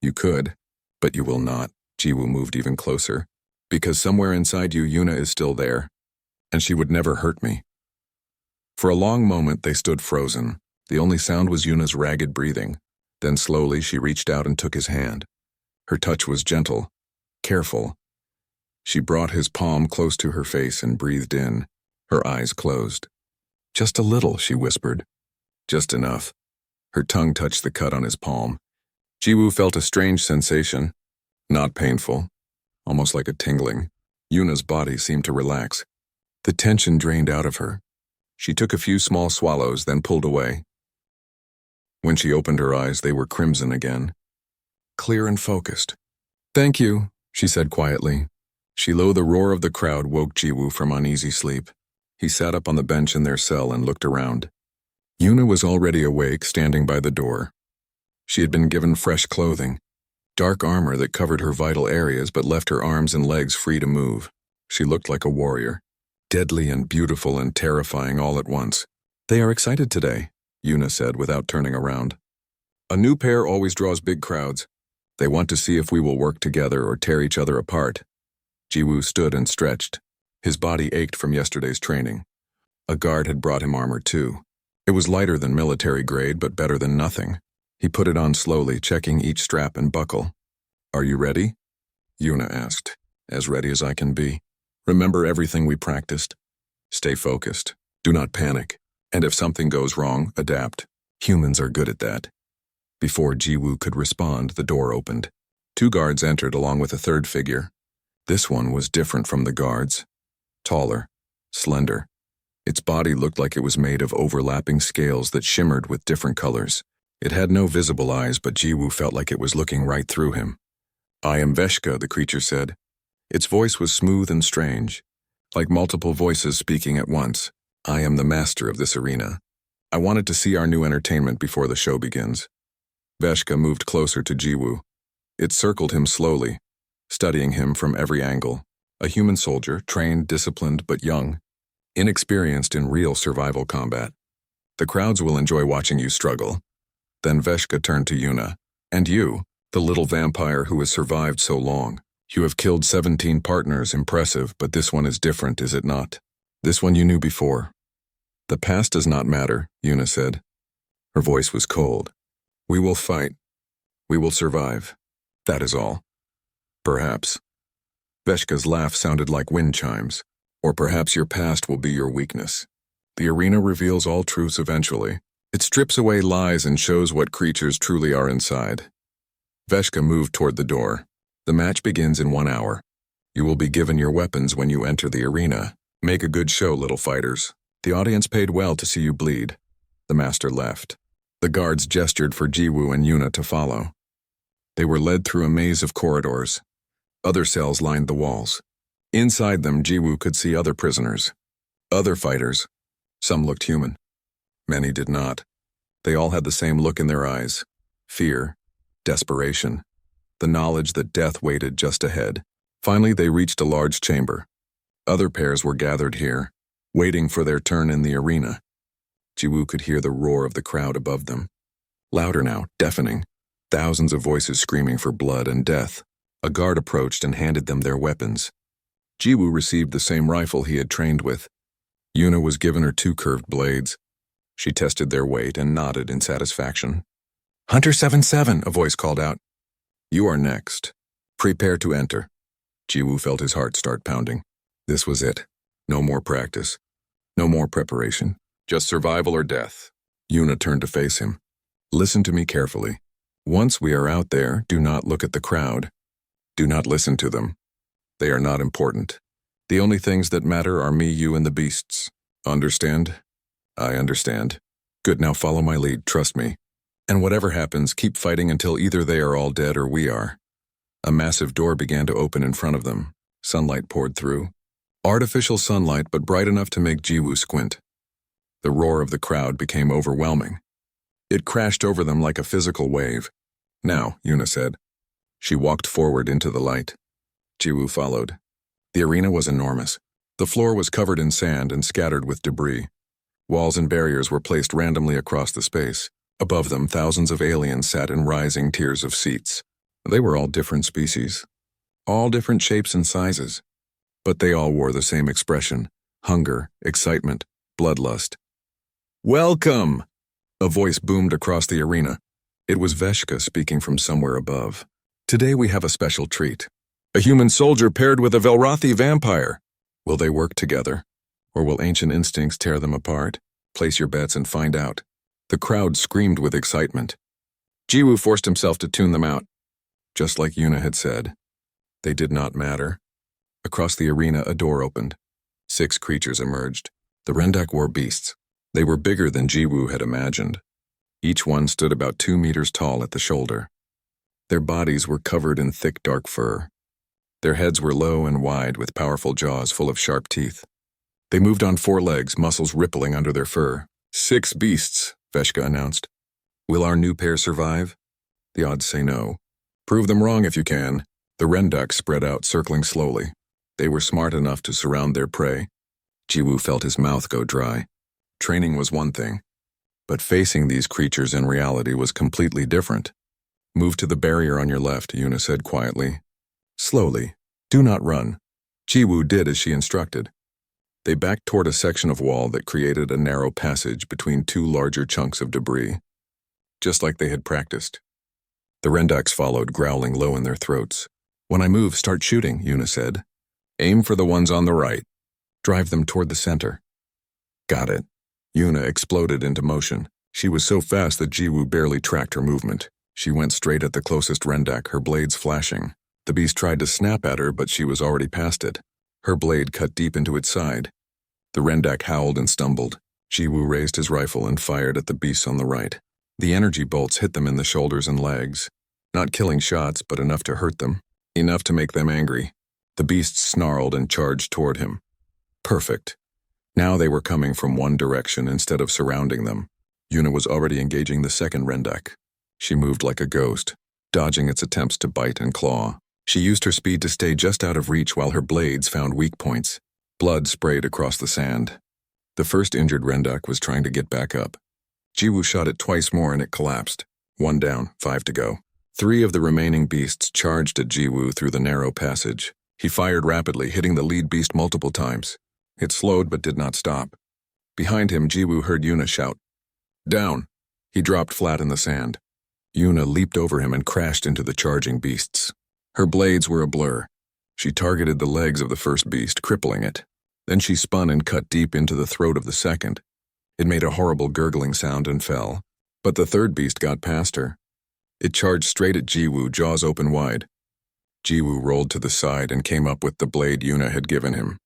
You could, but you will not. Jiwoo moved even closer. Because somewhere inside you, Yuna is still there. And she would never hurt me. For a long moment, they stood frozen. The only sound was Yuna's ragged breathing. Then slowly, she reached out and took his hand. Her touch was gentle, careful. She brought his palm close to her face and breathed in. Her eyes closed. Just a little, she whispered. Just enough. Her tongue touched the cut on his palm. Jiwoo felt a strange sensation. Not painful. Almost like a tingling. Yuna's body seemed to relax. The tension drained out of her. She took a few small swallows, then pulled away. When she opened her eyes, they were crimson again. Clear and focused. Thank you, she said quietly. The roar of the crowd woke Jiwoo from uneasy sleep. He sat up on the bench in their cell and looked around. Yuna was already awake, standing by the door. She had been given fresh clothing, dark armor that covered her vital areas but left her arms and legs free to move. She looked like a warrior, deadly and beautiful and terrifying all at once. They are excited today, Yuna said without turning around. A new pair always draws big crowds. They want to see if we will work together or tear each other apart. Jiwoo stood and stretched. His body ached from yesterday's training. A guard had brought him armor too. It was lighter than military grade, but better than nothing. He put it on slowly, checking each strap and buckle. Are you ready? Yuna asked. As ready as I can be. Remember everything we practiced. Stay focused. Do not panic. And if something goes wrong, adapt. Humans are good at that. Before Jiwoo could respond, the door opened. 2 guards entered along with a third figure. This one was different from the guards. Taller, slender. Its body looked like it was made of overlapping scales that shimmered with different colors. It had no visible eyes, but Jiwoo felt like it was looking right through him. I am Veshka, the creature said. Its voice was smooth and strange, like multiple voices speaking at once. I am the master of this arena. I wanted to see our new entertainment before the show begins. Veshka moved closer to Jiwoo. It circled him slowly, studying him from every angle. A human soldier, trained, disciplined, but young, inexperienced in real survival combat. The crowds will enjoy watching you struggle. Then Veshka turned to Yuna. And you, the little vampire who has survived so long. You have killed 17 partners, impressive, but this one is different, is it not? This one you knew before. The past does not matter, Yuna said. Her voice was cold. We will fight. We will survive. That is all. Perhaps. Veshka's laugh sounded like wind chimes. Or perhaps your past will be your weakness. The arena reveals all truths eventually. It strips away lies and shows what creatures truly are inside. Veshka moved toward the door. The match begins in 1 hour. You will be given your weapons when you enter the arena. Make a good show, little fighters. The audience paid well to see you bleed. The master left. The guards gestured for Jiwoo and Yuna to follow. They were led through a maze of corridors. Other cells lined the walls. Inside them, Jiwoo could see other prisoners. Other fighters. Some looked human. Many did not. They all had the same look in their eyes. Fear. Desperation. The knowledge that death waited just ahead. Finally, they reached a large chamber. Other pairs were gathered here, waiting for their turn in the arena. Jiwoo could hear the roar of the crowd above them. Louder now, deafening. Thousands of voices screaming for blood and death. A guard approached and handed them their weapons. Jiwoo received the same rifle he had trained with. Yuna was given her 2 curved blades. She tested their weight and nodded in satisfaction. "Hunter 7-7, a voice called out. "You are next. Prepare to enter." Jiwoo felt his heart start pounding. This was it. No more practice. No more preparation. Just survival or death. Yuna turned to face him. "Listen to me carefully. Once we are out there, do not look at the crowd. Do not listen to them. They are not important. The only things that matter are me, you, and the beasts. Understand?" "I understand." "Good, now follow my lead, trust me. And whatever happens, keep fighting until either they are all dead or we are." A massive door began to open in front of them. Sunlight poured through. Artificial sunlight, but bright enough to make Jiwoo squint. The roar of the crowd became overwhelming. It crashed over them like a physical wave. "Now," Yuna said. She walked forward into the light. Jiwoo followed. The arena was enormous. The floor was covered in sand and scattered with debris. Walls and barriers were placed randomly across the space. Above them, thousands of aliens sat in rising tiers of seats. They were all different species. All different shapes and sizes. But they all wore the same expression: hunger, excitement, bloodlust. "Welcome!" A voice boomed across the arena. It was Veshka speaking from somewhere above. "Today we have a special treat. A human soldier paired with a Velrothi vampire. Will they work together? Or will ancient instincts tear them apart? Place your bets and find out." The crowd screamed with excitement. Jiwoo forced himself to tune them out. Just like Yuna had said, they did not matter. Across the arena, a door opened. 6 creatures emerged. The Rendak wore beasts. They were bigger than Jiwoo had imagined. Each one stood about 2 meters tall at the shoulder. Their bodies were covered in thick, dark fur. Their heads were low and wide, with powerful jaws full of sharp teeth. They moved on 4 legs, muscles rippling under their fur. 6 beasts, Veshka announced. "Will our new pair survive?" The odds say no. "Prove them wrong if you can." The Rendak spread out, circling slowly. They were smart enough to surround their prey. Jiwoo felt his mouth go dry. Training was one thing, but facing these creatures in reality was completely different. "Move to the barrier on your left," Yuna said quietly. "Slowly. Do not run." Jiwoo did as she instructed. They backed toward a section of wall that created a narrow passage between 2 larger chunks of debris, just like they had practiced. The Rendaks followed, growling low in their throats. "When I move, start shooting," Yuna said. "Aim for the ones on the right. Drive them toward the center." "Got it." Yuna exploded into motion. She was so fast that Jiwoo barely tracked her movement. She went straight at the closest Rendak, her blades flashing. The beast tried to snap at her, but she was already past it. Her blade cut deep into its side. The Rendak howled and stumbled. Jiwoo raised his rifle and fired at the beasts on the right. The energy bolts hit them in the shoulders and legs. Not killing shots, but enough to hurt them. Enough to make them angry. The beasts snarled and charged toward him. Perfect. Now they were coming from one direction instead of surrounding them. Yuna was already engaging the second Rendak. She moved like a ghost, dodging its attempts to bite and claw. She used her speed to stay just out of reach while her blades found weak points. Blood sprayed across the sand. The first injured Rendak was trying to get back up. Jiwoo shot it twice more and it collapsed. 1 down, 5 to go. 3 of the remaining beasts charged at Jiwoo through the narrow passage. He fired rapidly, hitting the lead beast multiple times. It slowed but did not stop. Behind him, Jiwoo heard Yuna shout, "Down!" He dropped flat in the sand. Yuna leaped over him and crashed into the charging beasts. Her blades were a blur. She targeted the legs of the first beast, crippling it. Then she spun and cut deep into the throat of the second. It made a horrible gurgling sound and fell. But the third beast got past her. It charged straight at Jiwoo, jaws open wide. Jiwoo rolled to the side and came up with the blade Yuna had given him.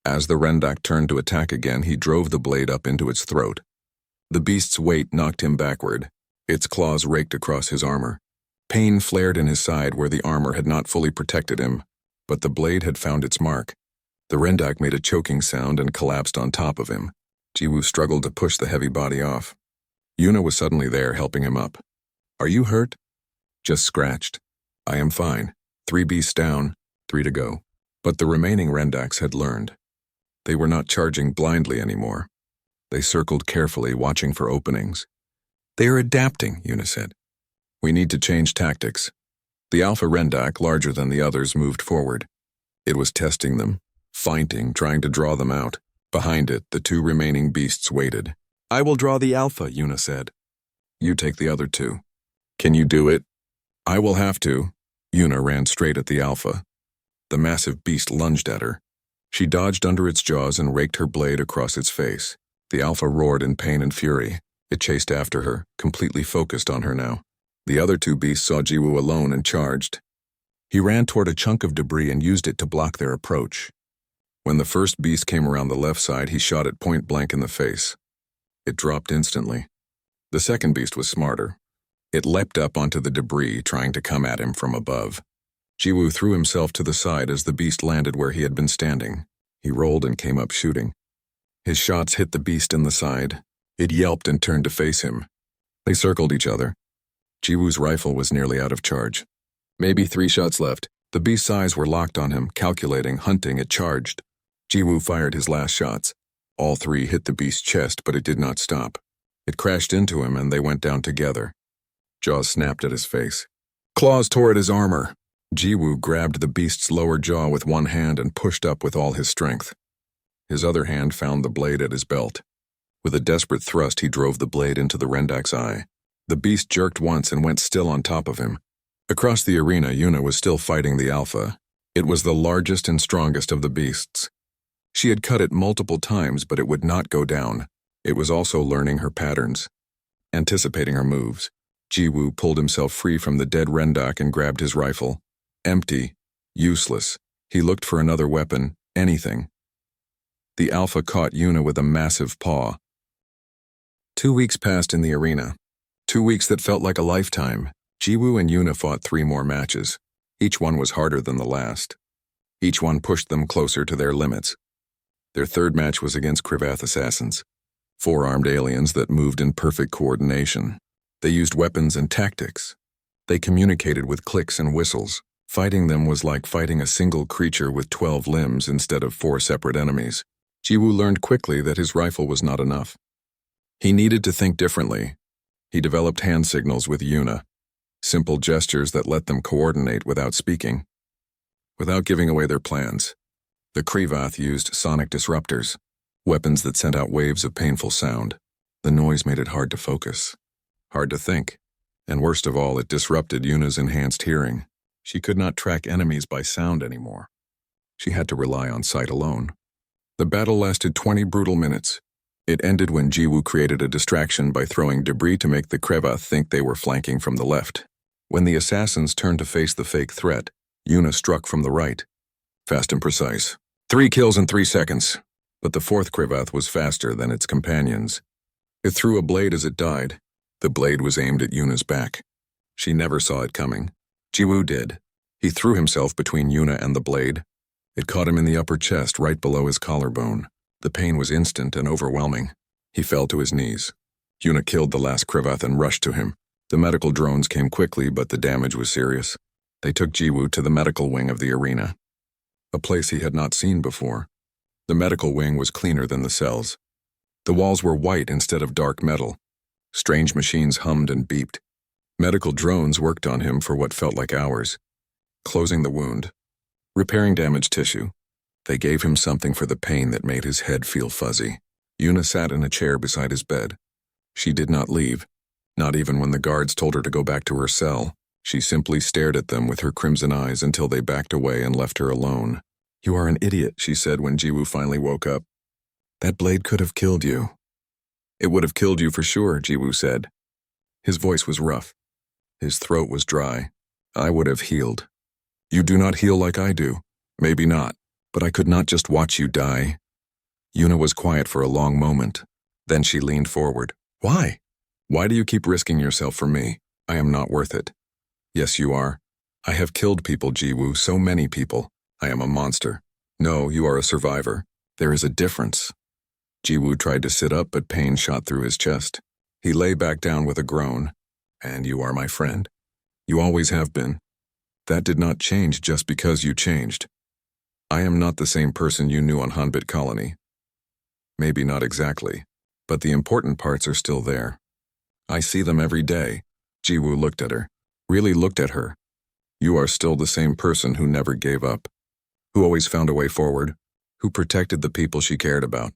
As the Rendak turned to attack again, he drove the blade up into its throat. The beast's weight knocked him backward. Its claws raked across his armor. Pain flared in his side where the armor had not fully protected him, but the blade had found its mark. The Rendak made a choking sound and collapsed on top of him. Jiwoo struggled to push the heavy body off. Yuna was suddenly there, helping him up. "Are you hurt?" "Just scratched. I am fine. 3 beasts down, 3 to go." But the remaining Rendaks had learned. They were not charging blindly anymore. They circled carefully, watching for openings. "They are adapting," Yuna said. "We need to change tactics." The Alpha Rendak, larger than the others, moved forward. It was testing them, feinting, trying to draw them out. Behind it, the 2 remaining beasts waited. "I will draw the Alpha," Yuna said. "You take the other 2. "Can you do it?" "I will have to." Yuna ran straight at the Alpha. The massive beast lunged at her. She dodged under its jaws and raked her blade across its face. The Alpha roared in pain and fury. It chased after her, completely focused on her now. The other 2 beasts saw Jiwoo alone and charged. He ran toward a chunk of debris and used it to block their approach. When the first beast came around the left side, he shot it point blank in the face. It dropped instantly. The second beast was smarter. It leapt up onto the debris, trying to come at him from above. Jiwoo threw himself to the side as the beast landed where he had been standing. He rolled and came up shooting. His shots hit the beast in the side. It yelped and turned to face him. They circled each other. Jiwoo's rifle was nearly out of charge. Maybe 3 shots left. The beast's eyes were locked on him, calculating, hunting. It charged. Jiwoo fired his last shots. All 3 hit the beast's chest, but it did not stop. It crashed into him and they went down together. Jaws snapped at his face. Claws tore at his armor. Jiwoo grabbed the beast's lower jaw with one hand and pushed up with all his strength. His other hand found the blade at his belt. With a desperate thrust, he drove the blade into the Rendak's eye. The beast jerked once and went still on top of him. Across the arena, Yuna was still fighting the Alpha. It was the largest and strongest of the beasts. She had cut it multiple times, but it would not go down. It was also learning her patterns, anticipating her moves. Jiwoo pulled himself free from the dead Rendak and grabbed his rifle. Empty. Useless. He looked for another weapon. Anything. The Alpha caught Yuna with a massive paw. 2 weeks passed in the arena. 2 weeks that felt like a lifetime. Jiwoo and Yuna fought 3 more matches. Each one was harder than the last. Each one pushed them closer to their limits. Their third match was against Krivath assassins, 4-armed aliens that moved in perfect coordination. They used weapons and tactics. They communicated with clicks and whistles. Fighting them was like fighting a single creature with 12 limbs instead of 4 separate enemies. Jiwoo learned quickly that his rifle was not enough. He needed to think differently. He developed hand signals with Yuna, simple gestures that let them coordinate without speaking, without giving away their plans. The Krivath used sonic disruptors, weapons that sent out waves of painful sound. The noise made it hard to focus, hard to think, and worst of all, it disrupted Yuna's enhanced hearing. She could not track enemies by sound anymore. She had to rely on sight alone. The battle lasted 20 brutal minutes. It ended when Jiwoo created a distraction by throwing debris to make the Krivath think they were flanking from the left. When the assassins turned to face the fake threat, Yuna struck from the right. Fast and precise. 3 kills in 3 seconds. But the 4th Krivath was faster than its companions. It threw a blade as it died. The blade was aimed at Yuna's back. She never saw it coming. Jiwoo did. He threw himself between Yuna and the blade. It caught him in the upper chest, right below his collarbone. The pain was instant and overwhelming. He fell to his knees. Yuna killed the last Krivath and rushed to him. The medical drones came quickly, but the damage was serious. They took Jiwoo to the medical wing of the arena, a place he had not seen before. The medical wing was cleaner than the cells. The walls were white instead of dark metal. Strange machines hummed and beeped. Medical drones worked on him for what felt like hours, closing the wound, repairing damaged tissue. They gave him something for the pain that made his head feel fuzzy. Yuna sat in a chair beside his bed. She did not leave. Not even when the guards told her to go back to her cell. She simply stared at them with her crimson eyes until they backed away and left her alone. "You are an idiot," she said when Jiwoo finally woke up. "That blade could have killed you." "It would have killed you for sure," Jiwoo said. His voice was rough. His throat was dry. "I would have healed." "You do not heal like I do." "Maybe not, but I could not just watch you die." Yuna was quiet for a long moment. Then she leaned forward. "Why? Why do you keep risking yourself for me? I am not worth it." "Yes, you are. I have killed people, Jiwoo, so many people. I am a monster." "No, you are a survivor. There is a difference." Jiwoo tried to sit up, but pain shot through his chest. He lay back down with a groan. "And you are my friend. You always have been. That did not change just because you changed. I am not the same person you knew on Hanbit Colony. Maybe not exactly, but the important parts are still there. I see them every day." Jiwoo looked at her. Really looked at her. "You are still the same person who never gave up, who always found a way forward, who protected the people she cared about.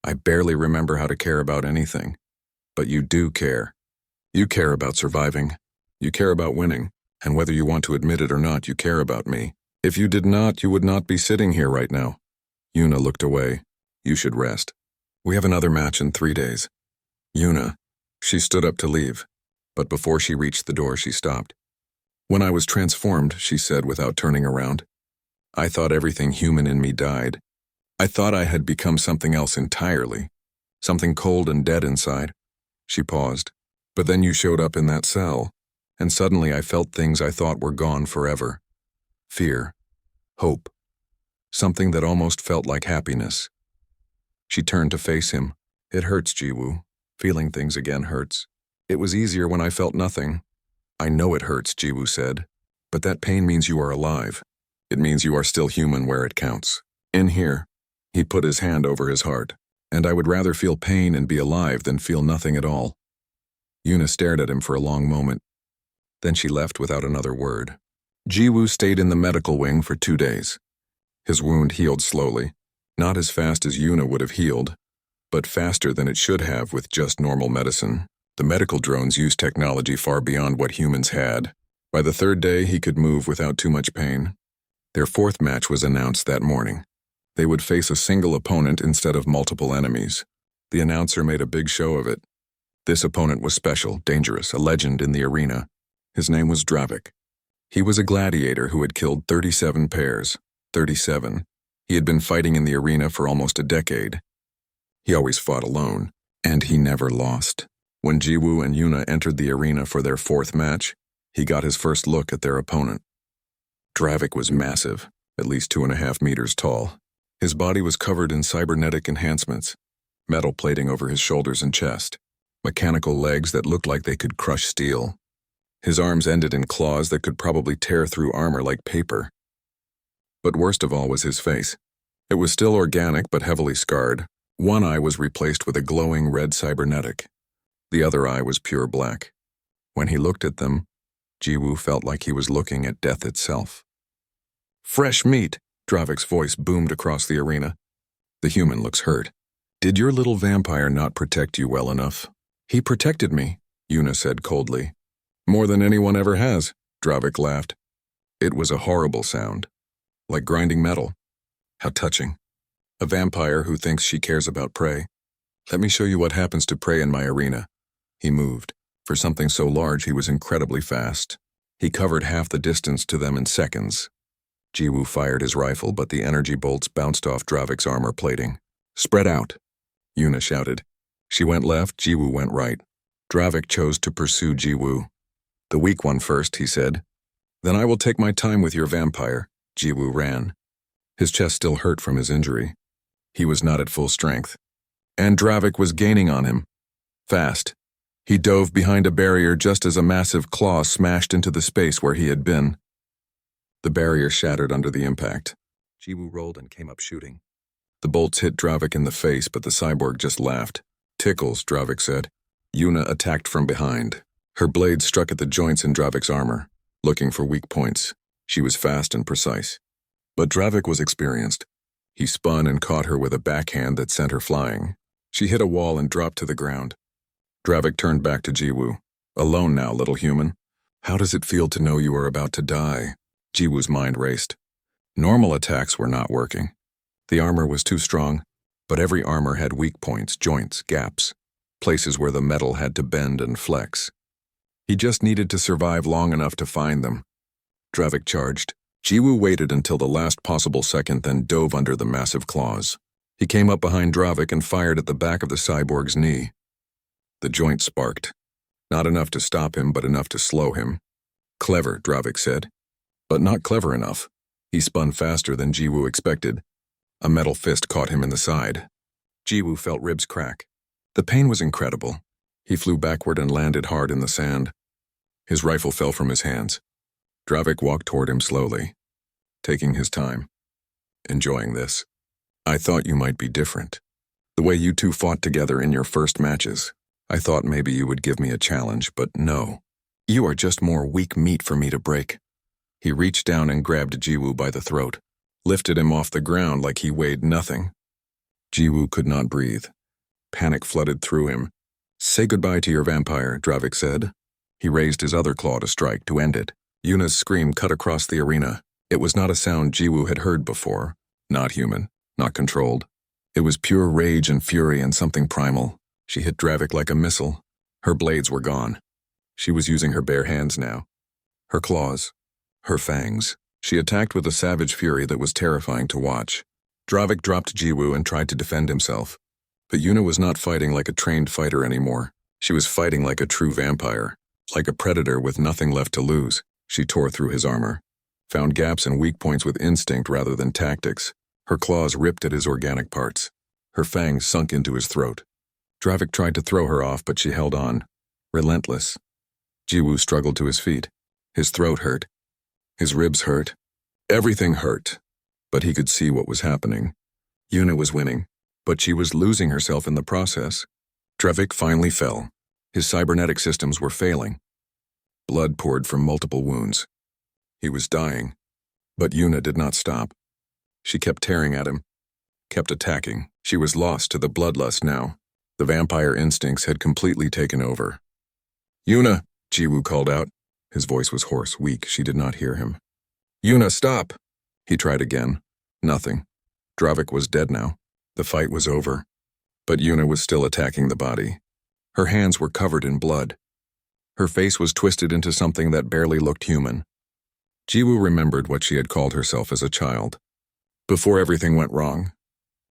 I barely remember how to care about anything, but you do care. You care about surviving. You care about winning, and whether you want to admit it or not, you care about me. If you did not, you would not be sitting here right now." Yuna looked away. "You should rest. We have another match in 3 days." "Yuna." She stood up to leave, but before she reached the door, she stopped. "When I was transformed," she said without turning around, "I thought everything human in me died. I thought I had become something else entirely, something cold and dead inside." She paused. "But then you showed up in that cell, and suddenly I felt things I thought were gone forever. Fear, hope, something that almost felt like happiness." She turned to face him. "It hurts, Jiwoo. Feeling things again hurts. It was easier when I felt nothing." "I know it hurts," Jiwoo said, "but that pain means you are alive. It means you are still human where it counts. In here." He put his hand over his heart. "And I would rather feel pain and be alive than feel nothing at all." Yuna stared at him for a long moment. Then she left without another word. Jiwoo stayed in the medical wing for 2 days. His wound healed slowly, not as fast as Yuna would have healed, but faster than it should have with just normal medicine. The medical drones used technology far beyond what humans had. By the 3rd day, he could move without too much pain. Their 4th match was announced that morning. They would face a single opponent instead of multiple enemies. The announcer made a big show of it. This opponent was special, dangerous, a legend in the arena. His name was Dravik. He was a gladiator who had killed 37 pairs. 37. He had been fighting in the arena for almost a decade. He always fought alone, and he never lost. When Jiwoo and Yuna entered the arena for their 4th match, he got his first look at their opponent. Dravik was massive, at least 2.5 meters tall. His body was covered in cybernetic enhancements, metal plating over his shoulders and chest, mechanical legs that looked like they could crush steel. His arms ended in claws that could probably tear through armor like paper. But worst of all was his face. It was still organic but heavily scarred. One eye was replaced with a glowing red cybernetic. The other eye was pure black. When he looked at them, Jiwoo felt like he was looking at death itself. "Fresh meat," Dravik's voice boomed across the arena. The human looks hurt. "Did your little vampire not protect you well enough?" "He protected me," Yuna said coldly. "More than anyone ever has," Dravik laughed. It was a horrible sound, like grinding metal. How touching. A vampire who thinks she cares about prey. "Let me show you what happens to prey in my arena." He moved. For something so large, he was incredibly fast. He covered half the distance to them in seconds. Jiwoo fired his rifle, but the energy bolts bounced off Dravik's armor plating. "Spread out," Yuna shouted. She went left, Jiwoo went right. Dravik chose to pursue Jiwoo. "The weak one first," he said. "Then I will take my time with your vampire." Jiwoo ran. His chest still hurt from his injury. He was not at full strength. And Dravik was gaining on him. Fast. He dove behind a barrier just as a massive claw smashed into the space where he had been. The barrier shattered under the impact. Jiwoo rolled and came up shooting. The bolts hit Dravik in the face, but the cyborg just laughed. "Tickles," Dravik said. Yuna attacked from behind. Her blade struck at the joints in Dravik's armor, looking for weak points. She was fast and precise. But Dravik was experienced. He spun and caught her with a backhand that sent her flying. She hit a wall and dropped to the ground. Dravik turned back to Jiwoo. Alone now, little human. How does it feel to know you are about to die? Jiwoo's mind raced. Normal attacks were not working. The armor was too strong, but every armor had weak points, joints, gaps, places where the metal had to bend and flex. He just needed to survive long enough to find them. Dravik charged. Jiwoo waited until the last possible second, then dove under the massive claws. He came up behind Dravik and fired at the back of the cyborg's knee. The joint sparked. Not enough to stop him, but enough to slow him. Clever, Dravik said. But not clever enough. He spun faster than Jiwoo expected. A metal fist caught him in the side. Jiwoo felt ribs crack. The pain was incredible. He flew backward and landed hard in the sand. His rifle fell from his hands. Dravik walked toward him slowly, taking his time, enjoying this. I thought you might be different. The way you two fought together in your first matches. I thought maybe you would give me a challenge, but no. You are just more weak meat for me to break. He reached down and grabbed Jiwoo by the throat, lifted him off the ground like he weighed nothing. Jiwoo could not breathe. Panic flooded through him. Say goodbye to your vampire, Dravik said. He raised his other claw to strike, to end it. Yuna's scream cut across the arena. It was not a sound Jiwoo had heard before. Not human, not controlled. It was pure rage and fury and something primal. She hit Dravik like a missile. Her blades were gone. She was using her bare hands now. Her claws. Her fangs. She attacked with a savage fury that was terrifying to watch. Dravik dropped Jiwoo and tried to defend himself. But Yuna was not fighting like a trained fighter anymore. She was fighting like a true vampire. Like a predator with nothing left to lose. She tore through his armor. Found gaps and weak points with instinct rather than tactics. Her claws ripped at his organic parts. Her fangs sunk into his throat. Dravik tried to throw her off, but she held on. Relentless. Jiwoo struggled to his feet. His throat hurt. His ribs hurt. Everything hurt. But he could see what was happening. Yuna was winning, but she was losing herself in the process. Dravik finally fell. His cybernetic systems were failing. Blood poured from multiple wounds. He was dying. But Yuna did not stop. She kept tearing at him, kept attacking. She was lost to the bloodlust now. The vampire instincts had completely taken over. Yuna, Jiwoo called out. His voice was hoarse, weak. She did not hear him. Yuna, stop! He tried again. Nothing. Dravik was dead now. The fight was over. But Yuna was still attacking the body. Her hands were covered in blood. Her face was twisted into something that barely looked human. Jiwoo remembered what she had called herself as a child. Before everything went wrong.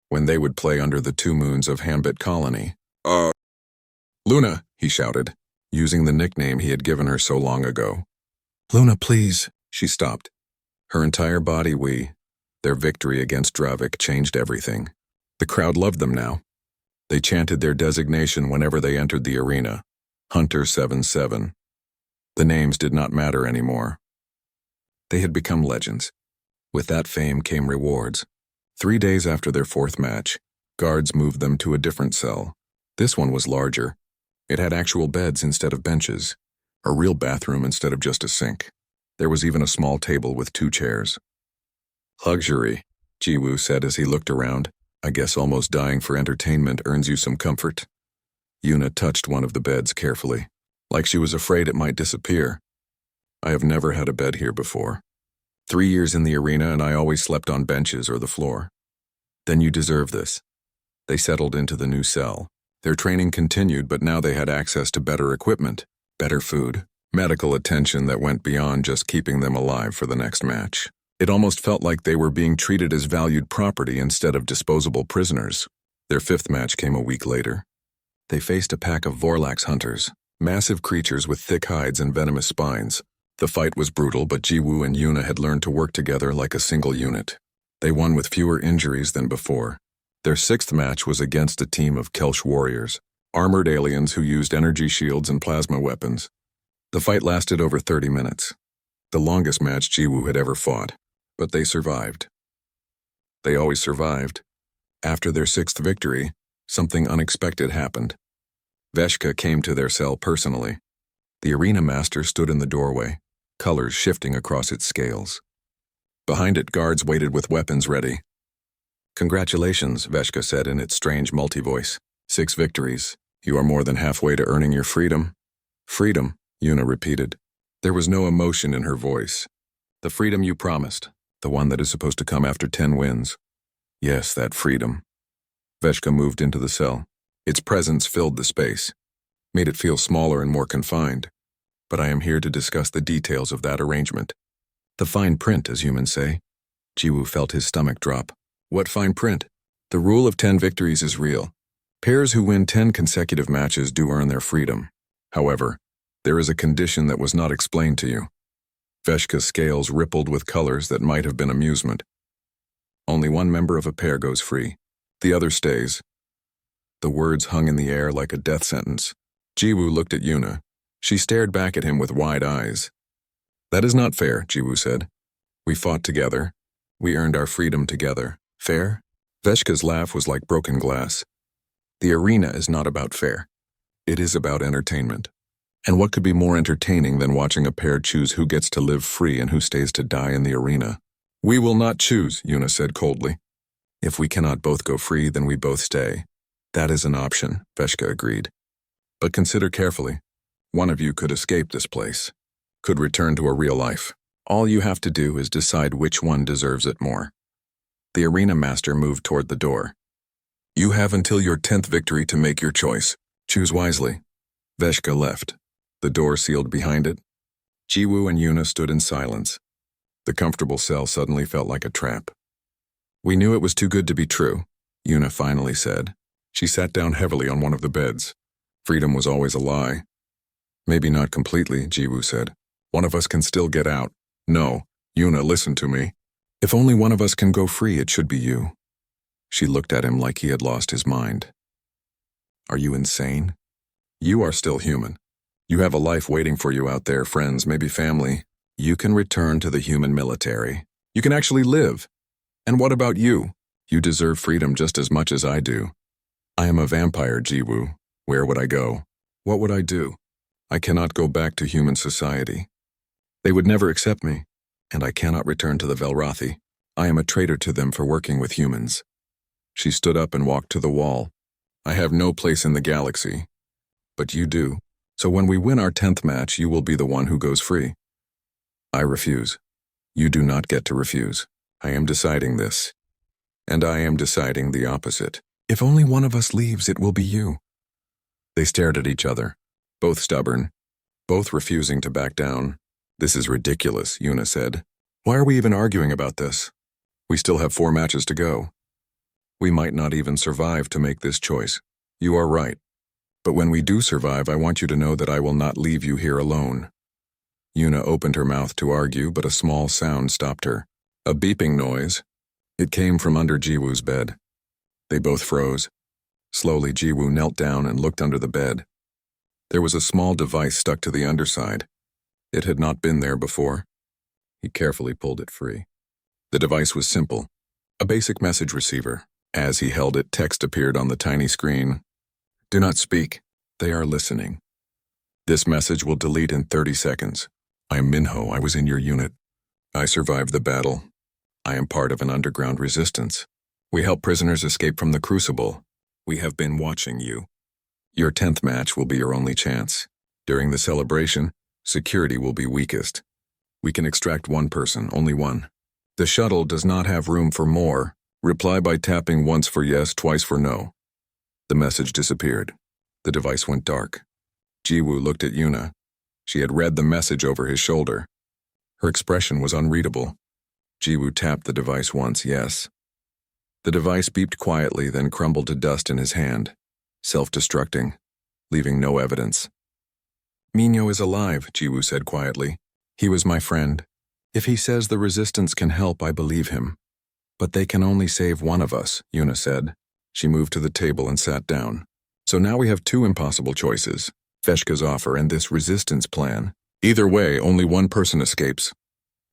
When they would play under the 2 moons of Hambit Colony. Luna, he shouted, using the nickname he had given her so long ago. Luna, please. She stopped. Her entire body, their victory against Dravik changed everything. The crowd loved them now. They chanted their designation whenever they entered the arena. Hunter 77. The names did not matter anymore. They had become legends. With that fame came rewards. 3 days after their 4th match, guards moved them to a different cell. This one was larger. It had actual beds instead of benches, a real bathroom instead of just a sink. There was even a small table with 2 chairs. Luxury, Jiwoo said as he looked around. I guess almost dying for entertainment earns you some comfort. Yuna touched one of the beds carefully, like she was afraid it might disappear. I have never had a bed here before. 3 years in the arena and I always slept on benches or the floor. Then you deserve this. They settled into the new cell. Their training continued, but now they had access to better equipment, better food, medical attention that went beyond just keeping them alive for the next match. It almost felt like they were being treated as valued property instead of disposable prisoners. Their 5th match came a week later. They faced a pack of Vorlax hunters, massive creatures with thick hides and venomous spines. The fight was brutal, but Jiwoo and Yuna had learned to work together like a single unit. They won with fewer injuries than before. Their 6th match was against a team of Kelsh warriors, armored aliens who used energy shields and plasma weapons. The fight lasted over 30 minutes, the longest match Jiwoo had ever fought. But they survived. They always survived. After their 6th victory, something unexpected happened. Veshka came to their cell personally. The arena master stood in the doorway, colors shifting across its scales. Behind it, guards waited with weapons ready. Congratulations, Veshka said in its strange multi-voice. 6 victories. You are more than halfway to earning your freedom. Freedom, Yuna repeated. There was no emotion in her voice. The freedom you promised, the one that is supposed to come after 10 wins. Yes, that freedom. Veshka moved into the cell. Its presence filled the space, made it feel smaller and more confined. But I am here to discuss the details of that arrangement. The fine print, as humans say. Jiwoo felt his stomach drop. What fine print? The rule of 10 victories is real. Pairs who win 10 consecutive matches do earn their freedom. However, there is a condition that was not explained to you. Veshka's scales rippled with colors that might have been amusement. Only one member of a pair goes free. The other stays. The words hung in the air like a death sentence. Jiwoo looked at Yuna. She stared back at him with wide eyes. That is not fair, Jiwoo said. We fought together. We earned our freedom together. Fair? Veshka's laugh was like broken glass. The arena is not about fair. It is about entertainment. And what could be more entertaining than watching a pair choose who gets to live free and who stays to die in the arena? We will not choose, Yuna said coldly. If we cannot both go free, then we both stay. That is an option, Veshka agreed. But consider carefully. One of you could escape this place, could return to a real life. All you have to do is decide which one deserves it more. The arena master moved toward the door. You have until your 10th victory to make your choice. Choose wisely. Veshka left. The door sealed behind it. Jiwoo and Yuna stood in silence. The comfortable cell suddenly felt like a trap. We knew it was too good to be true, Yuna finally said. She sat down heavily on one of the beds. Freedom was always a lie. Maybe not completely, Jiwoo said. One of us can still get out. No, Yuna, listen to me. If only one of us can go free, it should be you. She looked at him like he had lost his mind. Are you insane? You are still human. You have a life waiting for you out there, friends, maybe family. You can return to the human military. You can actually live. And what about you? You deserve freedom just as much as I do. I am a vampire, Jiwoo. Where would I go? What would I do? I cannot go back to human society. They would never accept me, and I cannot return to the Velrathi. I am a traitor to them for working with humans. She stood up and walked to the wall. I have no place in the galaxy. But you do. So when we win our 10th match, you will be the one who goes free. I refuse. You do not get to refuse. I am deciding this. And I am deciding the opposite. If only one of us leaves, it will be you. They stared at each other, both stubborn, both refusing to back down. This is ridiculous, Yuna said. Why are we even arguing about this? We still have 4 matches to go. We might not even survive to make this choice. You are right. But when we do survive, I want you to know that I will not leave you here alone. Yuna opened her mouth to argue, but a small sound stopped her. A beeping noise. It came from under Jiwoo's bed. They both froze. Slowly, Jiwoo knelt down and looked under the bed. There was a small device stuck to the underside. It had not been there before. He carefully pulled it free. The device was simple. A basic message receiver. As he held it, text appeared on the tiny screen. Do not speak. They are listening. This message will delete in 30 seconds. I am Minho. I was in your unit. I survived the battle. I am part of an underground resistance. We help prisoners escape from the Crucible. We have been watching you. Your 10th match will be your only chance. During the celebration, security will be weakest. We can extract one person, only one. The shuttle does not have room for more. Reply by tapping once for yes, twice for no. The message disappeared. The device went dark. Jiwoo looked at Yuna. She had read the message over his shoulder. Her expression was unreadable. Jiwoo tapped the device once, yes. The device beeped quietly, then crumbled to dust in his hand, self-destructing, leaving no evidence. Minho is alive, Jiwoo said quietly. He was my friend. If he says the resistance can help, I believe him. But they can only save one of us, Yuna said. She moved to the table and sat down. So now we have 2 impossible choices, Veshka's offer and this resistance plan. Either way, only one person escapes.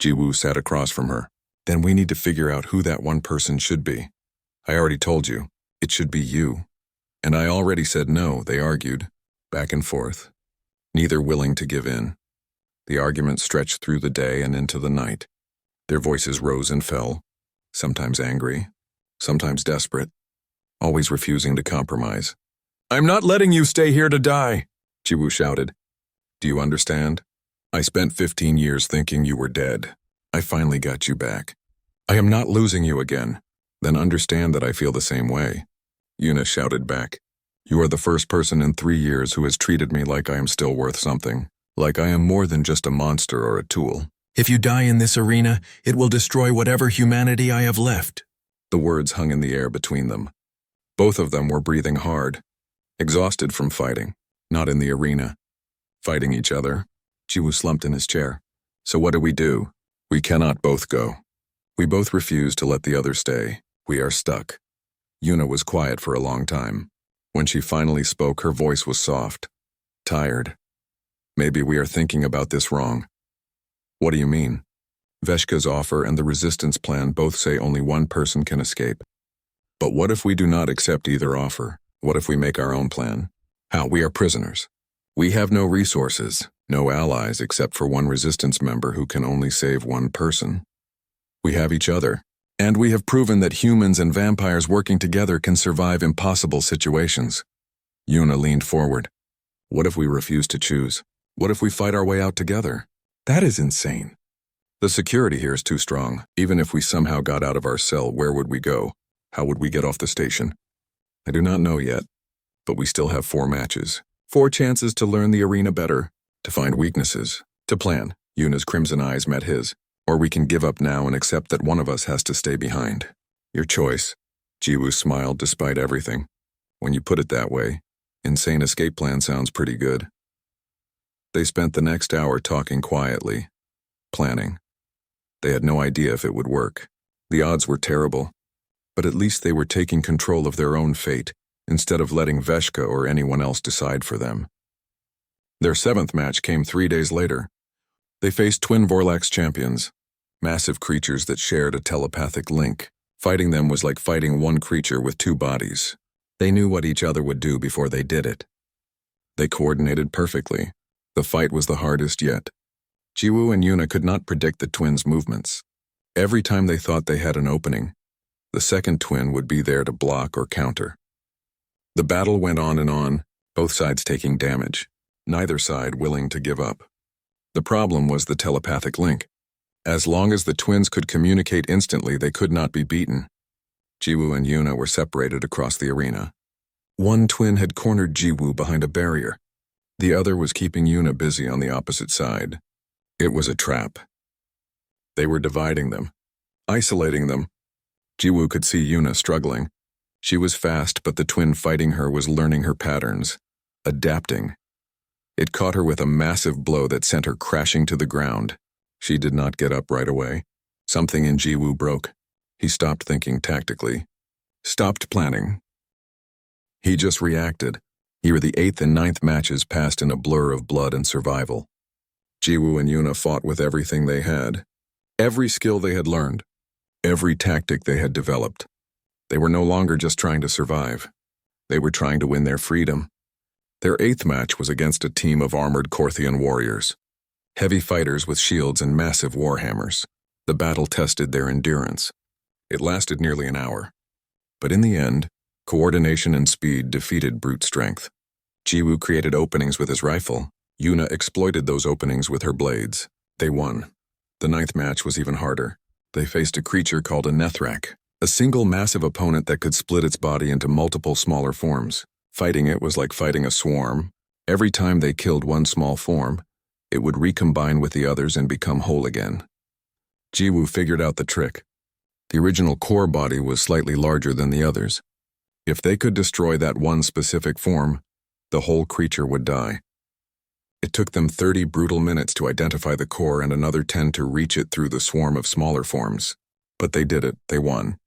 Jiwoo sat across from her. Then we need to figure out who that one person should be. I already told you, it should be you. And I already said no, they argued, back and forth, neither willing to give in. The argument stretched through the day and into the night. Their voices rose and fell, sometimes angry, sometimes desperate, always refusing to compromise. I'm not letting you stay here to die, Jiwoo shouted. Do you understand? I spent 15 years thinking you were dead. I finally got you back. I am not losing you again. Then understand that I feel the same way. Yuna shouted back. You are the first person in 3 years who has treated me like I am still worth something, like I am more than just a monster or a tool. If you die in this arena, it will destroy whatever humanity I have left. The words hung in the air between them. Both of them were breathing hard, exhausted from fighting, not in the arena. Fighting each other. Jiwoo slumped in his chair. So what do? We cannot both go. We both refuse to let the other stay. We are stuck. Yuna was quiet for a long time. When she finally spoke, her voice was soft, tired. Maybe we are thinking about this wrong. What do you mean? Veshka's offer and the resistance plan both say only one person can escape. But what if we do not accept either offer? What if we make our own plan? How? We are prisoners. We have no resources, no allies except for one resistance member who can only save one person. We have each other, and we have proven that humans and vampires working together can survive impossible situations. Yuna leaned forward. What if we refuse to choose? What if we fight our way out together? That is insane. The security here is too strong. Even if we somehow got out of our cell, where would we go? How would we get off the station? I do not know yet, but we still have 4 matches. 4 chances to learn the arena better, to find weaknesses, to plan. Yuna's crimson eyes met his. Or we can give up now and accept that one of us has to stay behind. Your choice. Jiwoo smiled despite everything. When you put it that way, insane escape plan sounds pretty good. They spent the next hour talking quietly, planning. They had no idea if it would work. The odds were terrible, but at least they were taking control of their own fate, instead of letting Veshka or anyone else decide for them. Their 7th match came 3 days later. They faced twin Vorlax champions, massive creatures that shared a telepathic link. Fighting them was like fighting one creature with 2 bodies. They knew what each other would do before they did it. They coordinated perfectly. The fight was the hardest yet. Jiwoo and Yuna could not predict the twins' movements. Every time they thought they had an opening, the second twin would be there to block or counter. The battle went on, both sides taking damage, neither side willing to give up. The problem was the telepathic link. As long as the twins could communicate instantly, they could not be beaten. Jiwoo and Yuna were separated across the arena. One twin had cornered Jiwoo behind a barrier. The other was keeping Yuna busy on the opposite side. It was a trap. They were dividing them, isolating them. Jiwoo could see Yuna struggling. She was fast, but the twin fighting her was learning her patterns, adapting. It caught her with a massive blow that sent her crashing to the ground. She did not get up right away. Something in Jiwoo broke. He stopped thinking tactically, stopped planning. He just reacted. Here the 8th and 9th matches passed in a blur of blood and survival. Jiwoo and Yuna fought with everything they had, every skill they had learned, every tactic they had developed. They were no longer just trying to survive. They were trying to win their freedom. Their 8th match was against a team of armored Korthian warriors, heavy fighters with shields and massive warhammers. The battle tested their endurance. It lasted nearly an hour. But in the end, coordination and speed defeated brute strength. Jiwoo created openings with his rifle. Yuna exploited those openings with her blades. They won. The 9th match was even harder. They faced a creature called a Nethrak, a single massive opponent that could split its body into multiple smaller forms. Fighting it was like fighting a swarm. Every time they killed one small form, it would recombine with the others and become whole again. Jiwoo figured out the trick. The original core body was slightly larger than the others. If they could destroy that one specific form, the whole creature would die. It took them 30 brutal minutes to identify the core and another 10 to reach it through the swarm of smaller forms. But they did it. They won.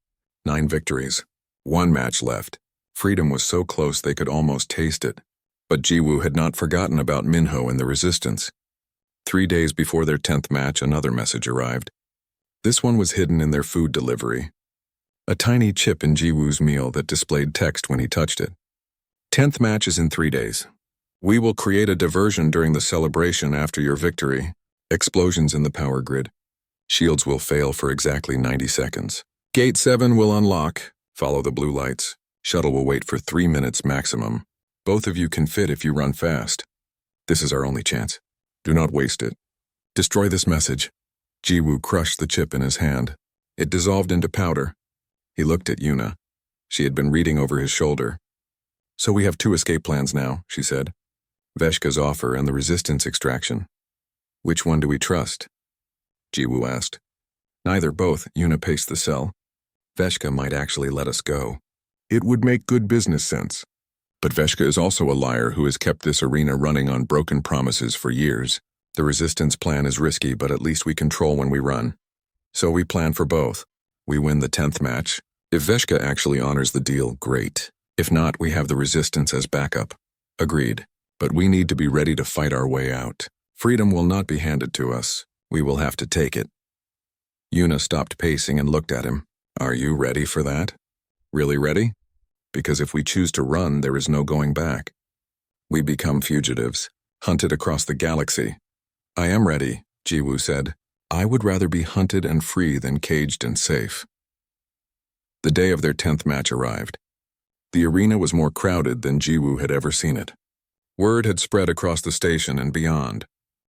9 victories. 1 match left. Freedom was so close they could almost taste it. But Jiwoo had not forgotten about Minho and the resistance. 3 days before their 10th match, another message arrived. This one was hidden in their food delivery. A tiny chip in Jiwoo's meal that displayed text when he touched it. 10th match is in 3 days. We will create a diversion during the celebration after your victory. Explosions in the power grid. Shields will fail for exactly 90 seconds. Gate 7 will unlock. Follow the blue lights. Shuttle will wait for 3 minutes maximum. Both of you can fit if you run fast. This is our only chance. Do not waste it. Destroy this message. Jiwoo crushed the chip in his hand. It dissolved into powder. He looked at Yuna. She had been reading over his shoulder. So we have 2 escape plans now, she said. Veshka's offer and the resistance extraction. Which one do we trust? Jiwoo asked. Neither, both, Yuna paced the cell. Veshka might actually let us go. It would make good business sense. But Veshka is also a liar who has kept this arena running on broken promises for years. The resistance plan is risky, but at least we control when we run. So we plan for both. We win the 10th match. If Veshka actually honors the deal, great. If not, we have the resistance as backup. Agreed. But we need to be ready to fight our way out. Freedom will not be handed to us. We will have to take it. Yuna stopped pacing and looked at him. Are you ready for that? Really ready? Because if we choose to run, there is no going back. We become fugitives, hunted across the galaxy. I am ready, Jiwoo said. I would rather be hunted and free than caged and safe. The day of their 10th match arrived. The arena was more crowded than Jiwoo had ever seen it. Word had spread across the station and beyond.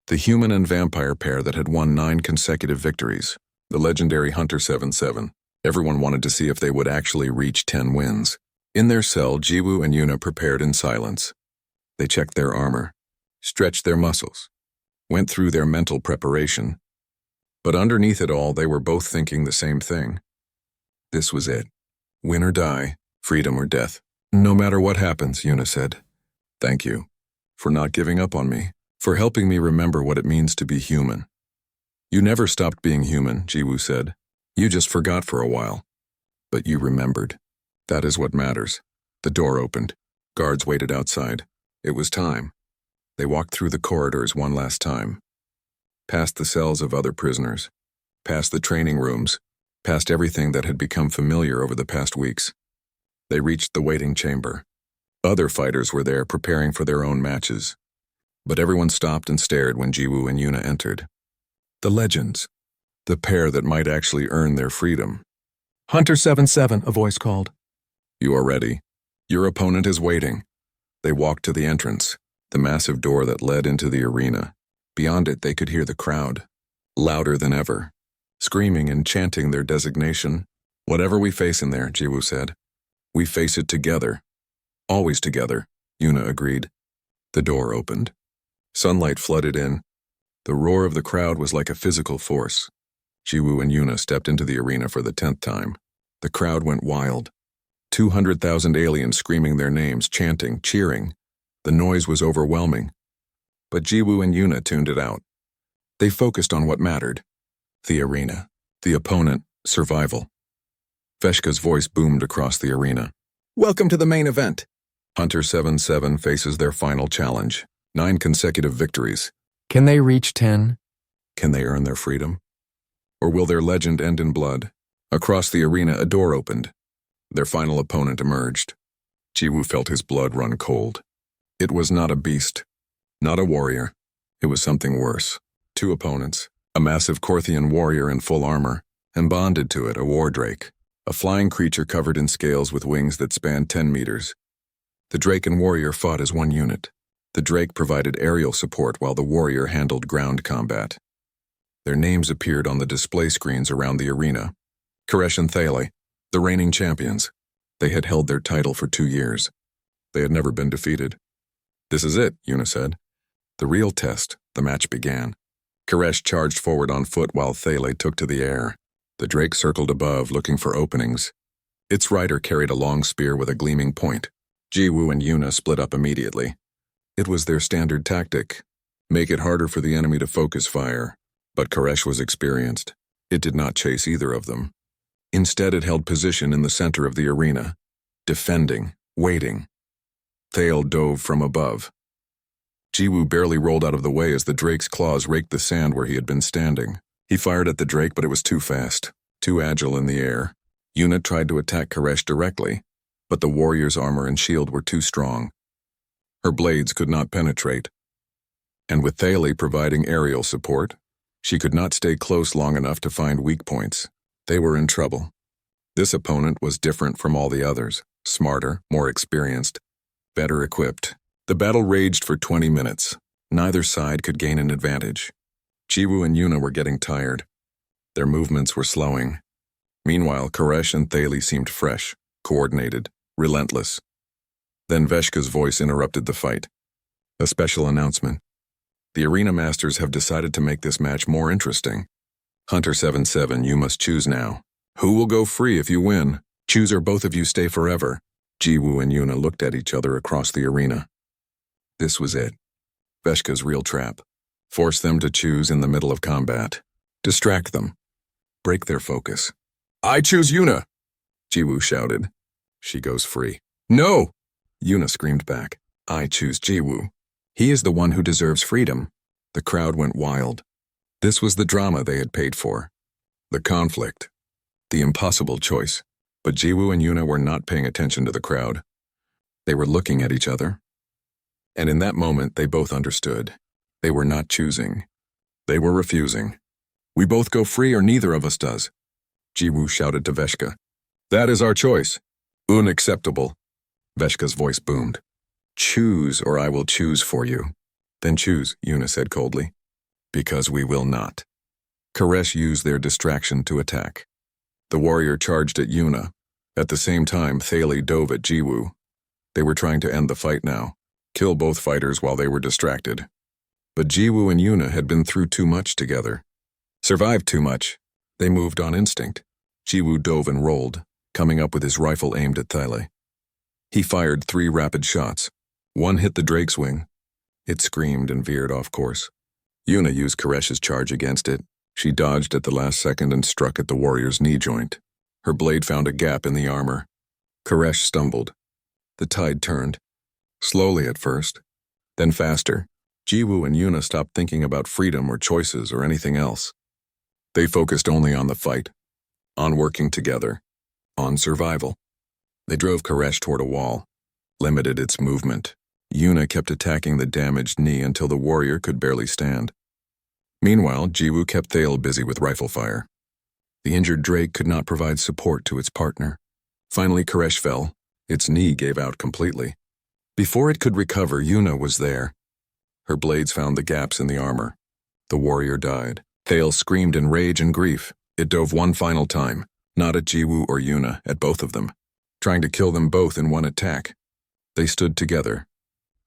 The human and vampire pair that had won 9 consecutive victories, the legendary Hunter 77. Everyone wanted to see if they would actually reach 10 wins. In their cell, Jiwoo and Yuna prepared in silence. They checked their armor, stretched their muscles, went through their mental preparation. But underneath it all, they were both thinking the same thing. This was it. Win or die, freedom or death. No matter what happens, Yuna said. Thank you for not giving up on me, for helping me remember what it means to be human. You never stopped being human, Jiwoo said. You just forgot for a while. But you remembered. That is what matters. The door opened. Guards waited outside. It was time. They walked through the corridors one last time. Past the cells of other prisoners. Past the training rooms. Past everything that had become familiar over the past weeks. They reached the waiting chamber. Other fighters were there preparing for their own matches. But everyone stopped and stared when Jiwoo and Yuna entered. The legends. The pair that might actually earn their freedom. Hunter 77, a voice called. You are ready. Your opponent is waiting. They walked to the entrance, the massive door that led into the arena. Beyond it, they could hear the crowd, louder than ever, screaming and chanting their designation. Whatever we face in there, Jiwoo said. We face it together. Always together, Yuna agreed. The door opened. Sunlight flooded in. The roar of the crowd was like a physical force. Jiwoo and Yuna stepped into the arena for the 10th time. The crowd went wild. 200,000 aliens screaming their names, chanting, cheering. The noise was overwhelming. But Jiwoo and Yuna tuned it out. They focused on what mattered. The arena. The opponent. Survival. Veshka's voice boomed across the arena. Welcome to the main event. Hunter 77 faces their final challenge. 9 consecutive victories. Can they reach 10? Can they earn their freedom? Or will their legend end in blood? Across the arena, a door opened. Their final opponent emerged. Jiwoo felt his blood run cold. It was not a beast, not a warrior. It was something worse. 2 opponents, a massive Korthian warrior in full armor, and bonded to it a war drake, a flying creature covered in scales with wings that spanned 10 meters. The drake and warrior fought as one unit. The drake provided aerial support while the warrior handled ground combat. Their names appeared on the display screens around the arena. Koresh and Thale, the reigning champions. They had held their title for 2 years. They had never been defeated. This is it, Yuna said. The real test, the match began. Koresh charged forward on foot while Thale took to the air. The drake circled above, looking for openings. Its rider carried a long spear with a gleaming point. Jiwoo and Yuna split up immediately. It was their standard tactic. Make it harder for the enemy to focus fire. But Koresh was experienced. It did not chase either of them. Instead, it held position in the center of the arena, defending, waiting. Thale dove from above. Jiwoo barely rolled out of the way as the drake's claws raked the sand where he had been standing. He fired at the drake, but it was too fast, too agile in the air. Yuna tried to attack Koresh directly, but the warrior's armor and shield were too strong. Her blades could not penetrate. And with Thale providing aerial support, she could not stay close long enough to find weak points. They were in trouble. This opponent was different from all the others, smarter, more experienced. better equipped. The battle raged for 20 minutes. Neither side could gain an advantage. Jiwoo and Yuna were getting tired. Their movements were slowing. Meanwhile, Koresh and Thalie seemed fresh, coordinated, relentless. Then Veshka's voice interrupted the fight. A special announcement. The Arena Masters have decided to make this match more interesting. Hunter 7-7, you must choose now. Who will go free if you win? Choose or both of you stay forever. Jiwoo and Yuna looked at each other across the arena. This was it. Veshka's real trap. Force them to choose in the middle of combat. Distract them. Break their focus. I choose Yuna! Jiwoo shouted. She goes free. No! Yuna screamed back. I choose Jiwoo. He is the one who deserves freedom. The crowd went wild. This was the drama they had paid for. The conflict. The impossible choice. But Jiwoo and Yuna were not paying attention to the crowd. They were looking at each other. And in that moment, they both understood. They were not choosing. They were refusing. We both go free or neither of us does. Jiwoo shouted to Veshka. That is our choice. Unacceptable. Veshka's voice boomed. Choose or I will choose for you. Then choose, Yuna said coldly. Because we will not. Koresh used their distraction to attack. The warrior charged at Yuna. At the same time, Thalie dove at Jiwoo. They were trying to end the fight now, kill both fighters while they were distracted. But Jiwoo and Yuna had been through too much together. Survived too much. They moved on instinct. Jiwoo dove and rolled, coming up with his rifle aimed at Thalie. He fired 3 rapid shots. One hit the drake's wing. It screamed and veered off course. Yuna used Koresh's charge against it. She dodged at the last second and struck at the warrior's knee joint. Her blade found a gap in the armor. Koresh stumbled. The tide turned. Slowly at first, then faster. Jiwoo and Yuna stopped thinking about freedom or choices or anything else. They focused only on the fight, on working together, on survival. They drove Koresh toward a wall, limited its movement. Yuna kept attacking the damaged knee until the warrior could barely stand. Meanwhile, Jiwoo kept Thalie busy with rifle fire. The injured drake could not provide support to its partner. Finally, Koresh fell. Its knee gave out completely. Before it could recover, Yuna was there. Her blades found the gaps in the armor. The warrior died. Thalie screamed in rage and grief. It dove one final time, not at Jiwoo or Yuna, at both of them, trying to kill them both in one attack. They stood together,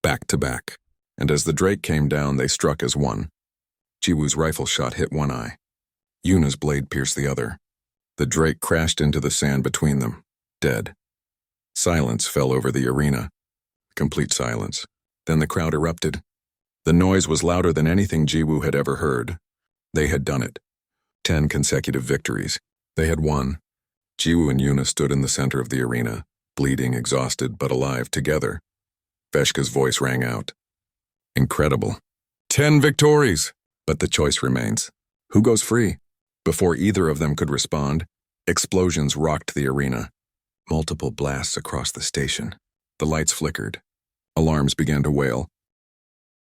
back to back, and as the drake came down, they struck as one. Jiwoo's rifle shot hit one eye. Yuna's blade pierced the other. The drake crashed into the sand between them, dead. Silence fell over the arena. Complete silence. Then the crowd erupted. The noise was louder than anything Jiwoo had ever heard. They had done it. 10 consecutive victories. They had won. Jiwoo and Yuna stood in the center of the arena, bleeding, exhausted, but alive together. Veshka's voice rang out. Incredible. 10 victories! But the choice remains. Who goes free? Before either of them could respond, explosions rocked the arena. Multiple blasts across the station. The lights flickered. Alarms began to wail.